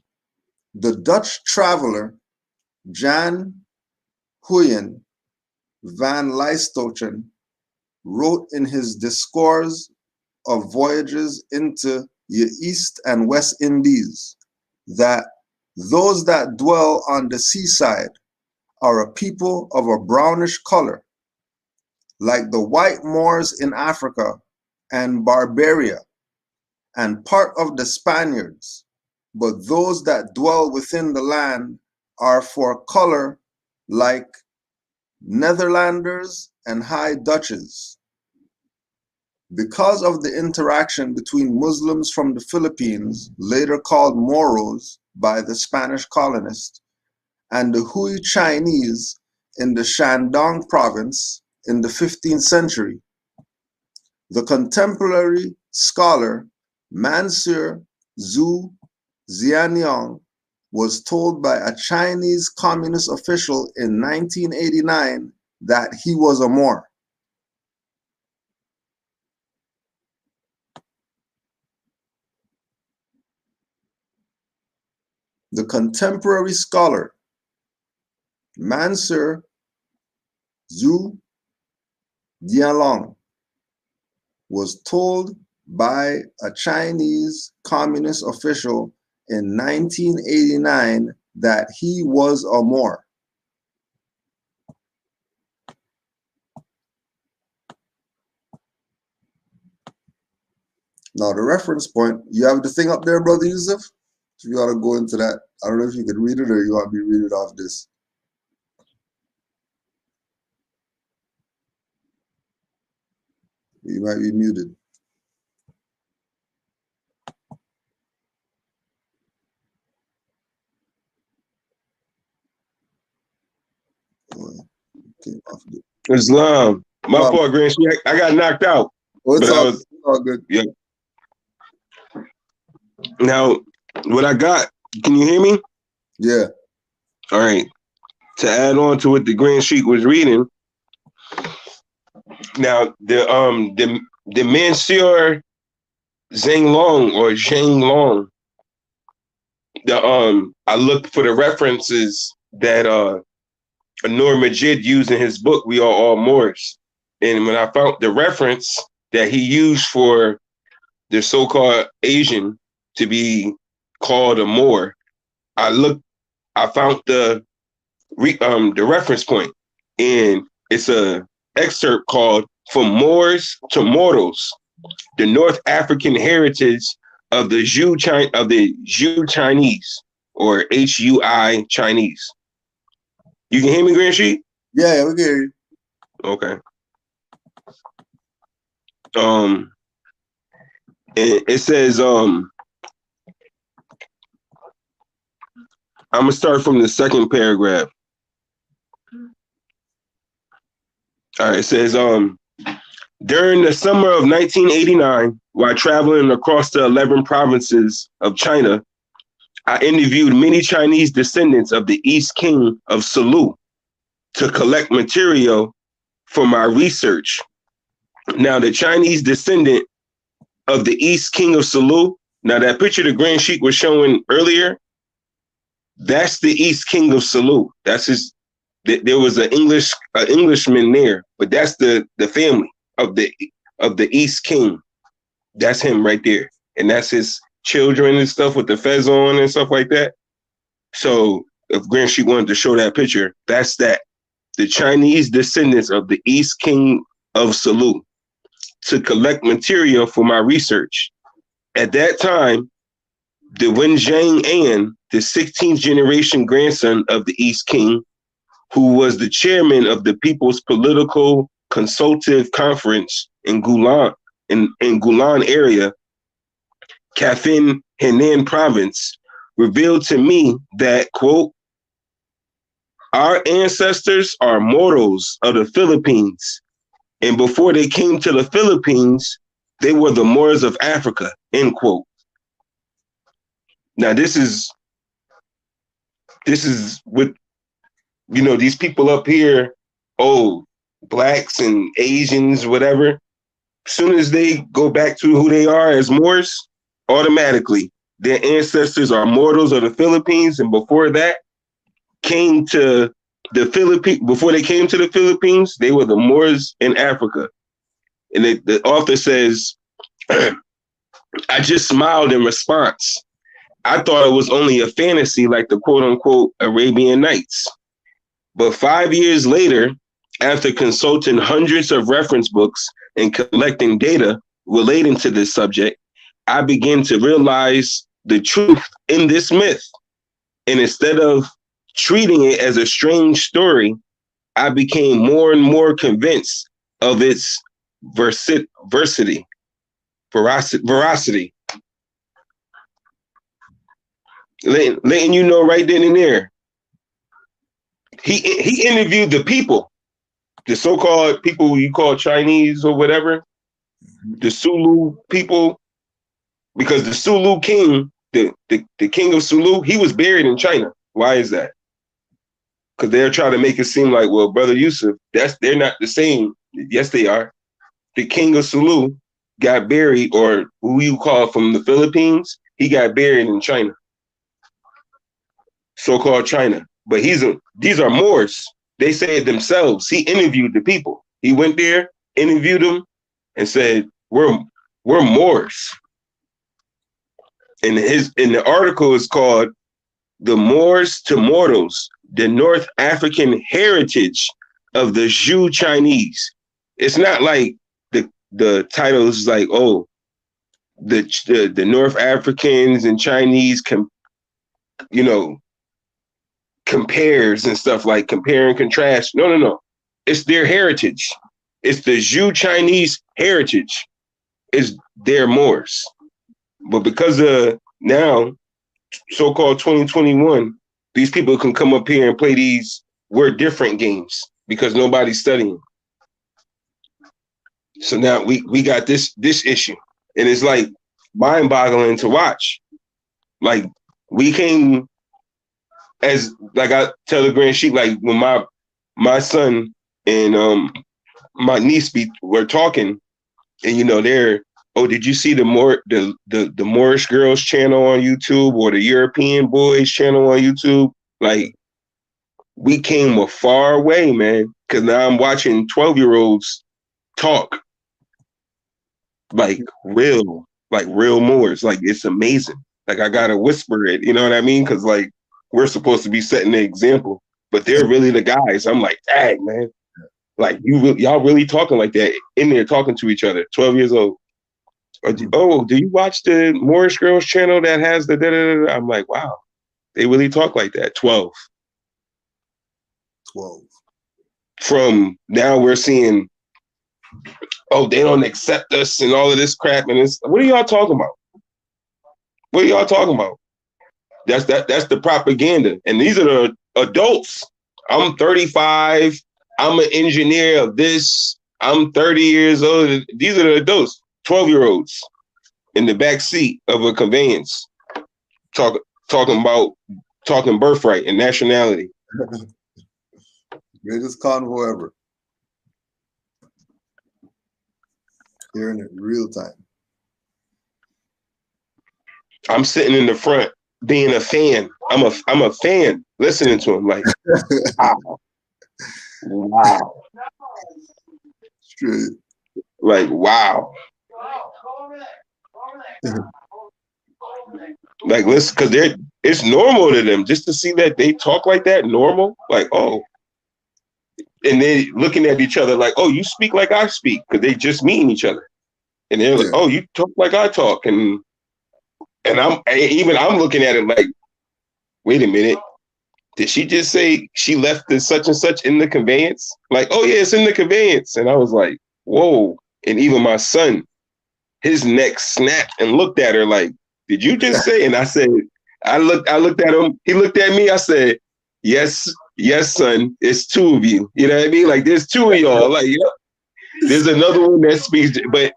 the Dutch traveler Jan Huyen van Leistochen wrote in his Discourse of Voyages into the East and West Indies that those that dwell on the seaside are a people of a brownish color, like the white Moors in Africa and Barbaria, and part of the Spaniards, but those that dwell within the land are for color like Netherlanders and High Dutches. Because of the interaction between Muslims from the Philippines, later called Moros by the Spanish colonists, and the Hui Chinese in the Shandong province in the 15th century, the contemporary scholar Mansur Zhu Xianyang was told by a Chinese communist official in 1989 that he was a Moor. The contemporary scholar Mansur Zhu Xianyang was told by a Chinese communist official in 1989 that he was a Moor. Now the reference point, you have the thing up there, Brother Yusuf? If you want to go into that, I don't know if you could read it or you want me to read it off this. You might be muted. Islam. My fault, Grand. I got knocked out. Oh, it's all good. Yeah. Now, what I got, can you hear me? Yeah. All right. to add on to what the Grand Sheik was reading. Now the Monsieur Zhang Long or Zhang Long. I looked for the references that Noor Majid used in his book, We Are All Moors. And when I found the reference that he used for the so-called Asian to be called a Moor, I found the reference point, and it's a excerpt called From Moors to Mortals, the North African heritage of the Zhou Chinese, or HUI Chinese. You can hear me, Grand Sheik? Yeah, we can hear you. Okay. It says, I'm gonna start from the second paragraph. All right, it says, during the summer of 1989, while traveling across the 11 provinces of China, I interviewed many Chinese descendants of the East King of Sulu to collect material for my research. Now, the Chinese descendant of the East King of Sulu, now that picture the Grand Sheik was showing earlier, that's the East King of Sulu. That's his. There was an Englishman there, but that's the family of the East King. That's him right there, and that's his children and stuff with the fez on and stuff like that. So if Grand Sheik wanted to show that picture, that's that. The Chinese descendants of the East King of Sulu to collect material for my research. At that time, the Wenjiang An, the 16th generation grandson of the East King, who was the chairman of the People's Political Consultative Conference in Gulan, in Gulan area, Kafin Henan province, revealed to me that, quote, our ancestors are mortals of the Philippines, and before they came to the Philippines, they were the Moors of Africa, end quote. Now, this is what, you know, these people up here, oh, blacks and Asians, whatever, as soon as they go back to who they are as Moors, automatically, their ancestors are mortals of the Philippines, and before that, came to the Philippines. Before they came to the Philippines, they were the Moors in Africa. And the author says, I just smiled in response. I thought it was only a fantasy like the quote unquote Arabian Nights. But 5 years later, after consulting hundreds of reference books and collecting data relating to this subject, I began to realize the truth in this myth. And instead of treating it as a strange story, I became more and more convinced of its veracity. Letting you know right then and there. He interviewed the people, the so-called people you call Chinese or whatever, the Sulu people, because the Sulu king, the king of Sulu, he was buried in China. Why is that? Because they're trying to make it seem like, well, Brother Yusuf, they're not the same. Yes, they are. The king of Sulu got buried, or who you call from the Philippines, he got buried in China, so-called China. But these are Moors. They say it themselves. He interviewed the people. He went there, interviewed them, and said, "We're Moors." And the article is called "The Moors to Mortals: The North African Heritage of the Zhou Chinese." It's not like the title is like, oh, the North Africans and Chinese compares and stuff, like compare and contrast. No. It's their heritage. It's the Zhou Chinese heritage. It's their Moors. But because of now, so-called 2021, these people can come up here and play these we're different games because nobody's studying. So now we got this issue. And it's like mind-boggling to watch. Like we came as like I tell the grand sheik, like when my son and my niece were talking, and they're, oh, did you see the Moorish girls channel on YouTube or the European boys channel on YouTube? Like, we came a far way, man. Because now I'm watching 12-year-olds talk like real Moors. Like, it's amazing. Like, I gotta whisper it, you know what I mean? Because like we're supposed to be setting the example, but they're really the guys. I'm like, dang, man. Like, y'all really talking like that in there, talking to each other, 12 years old. Oh, do you watch the Moorish Girls channel that has the da-da-da-da? I'm like, wow, they really talk like that. 12. From now we're seeing, oh, they don't accept us and all of this crap. And it's, what are y'all talking about? What are y'all talking about? That's the propaganda. And these are the adults. I'm 35. I'm an engineer of this. I'm 30 years old. These are the adults, 12-year-olds in the back seat of a conveyance, talking birthright and nationality. Greatest convo ever. Hearing it real time. I'm sitting in the front being a fan. I'm a fan listening to him like, wow. Straight. Like, wow. Like, listen, because it's normal to them just to see that they talk like that, normal. Like, oh. And they looking at each other like, oh, you speak like I speak, because they just meeting each other. And they're like, oh, you talk like I talk. And I'm looking at it like, wait a minute. Did she just say she left the such and such in the conveyance? Like, oh yeah, it's in the conveyance. And I was like, whoa. And even my son, his neck snapped and looked at her like, did you just say? And I said, I looked at him. He looked at me. I said, yes, son. It's two of you. You know what I mean? Like, there's two of y'all. Like, yep. There's another one that speaks, but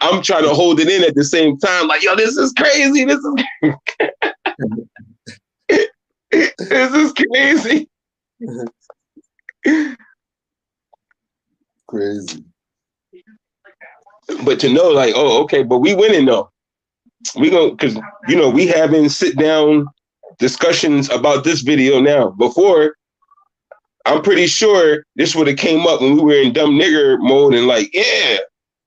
I'm trying to hold it in at the same time. Like, yo, this is crazy. This is crazy. Crazy. But to know, like, oh, okay, but we winning though. We go, because we having sit down discussions about this video now. Before, I'm pretty sure this would have came up when we were in dumb nigger mode and like, yeah,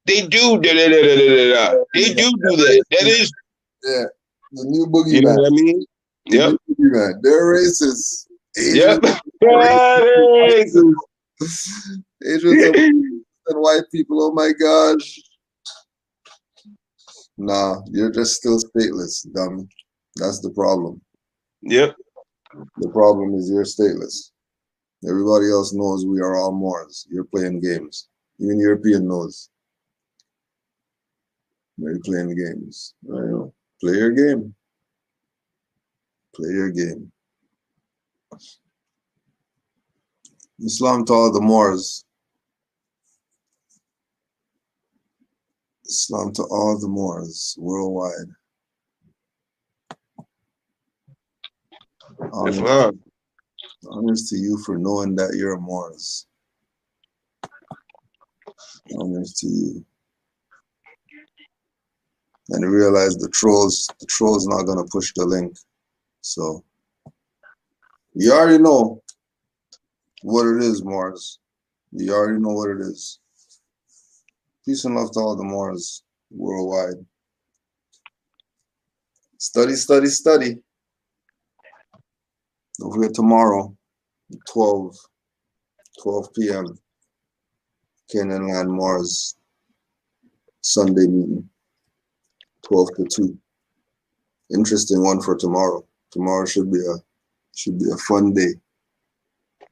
they do da da da da da da. They do that. That is, yeah, the new boogeyman. You know what I mean? Yep. They're racist. Yep. They're racist. Asians and white people. Oh my gosh. Nah, you're just still stateless, dummy. That's the problem. Yep. The problem is you're stateless. Everybody else knows we are all Moors. You're playing games. Even European knows. You're playing games. I know. Play your game. Play your game. Islam to all the Moors. Islam to all the Moors worldwide. Honors to you for knowing that you're Moors. Honors to you. And realize the troll's not gonna push the link. So you already know what it is, Moors. You already know what it is. Peace and love to all the Moors worldwide. Study, study, study. Don't forget tomorrow, 12 p.m. Canaanland Moors Sunday meeting, 12 to 2. Interesting one for tomorrow. Tomorrow should be a fun day.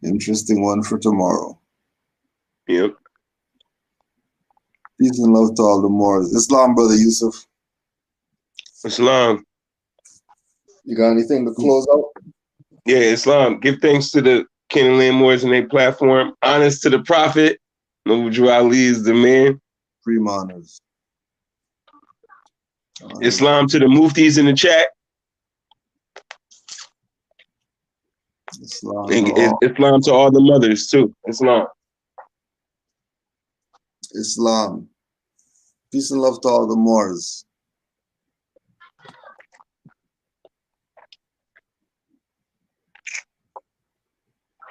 Interesting one for tomorrow. Yep. Peace and love to all the Moors. Islam, brother Yusuf. Islam. You got anything to close out? Yeah, Islam. Give thanks to the Canaanland Moors and their platform. Honors to the Prophet. Noble Ali is the man. Freemaners. Islam to the Muftis in the chat. Islam. And Islam to all the mothers too. Islam. Islam. Peace and love to all the Moors.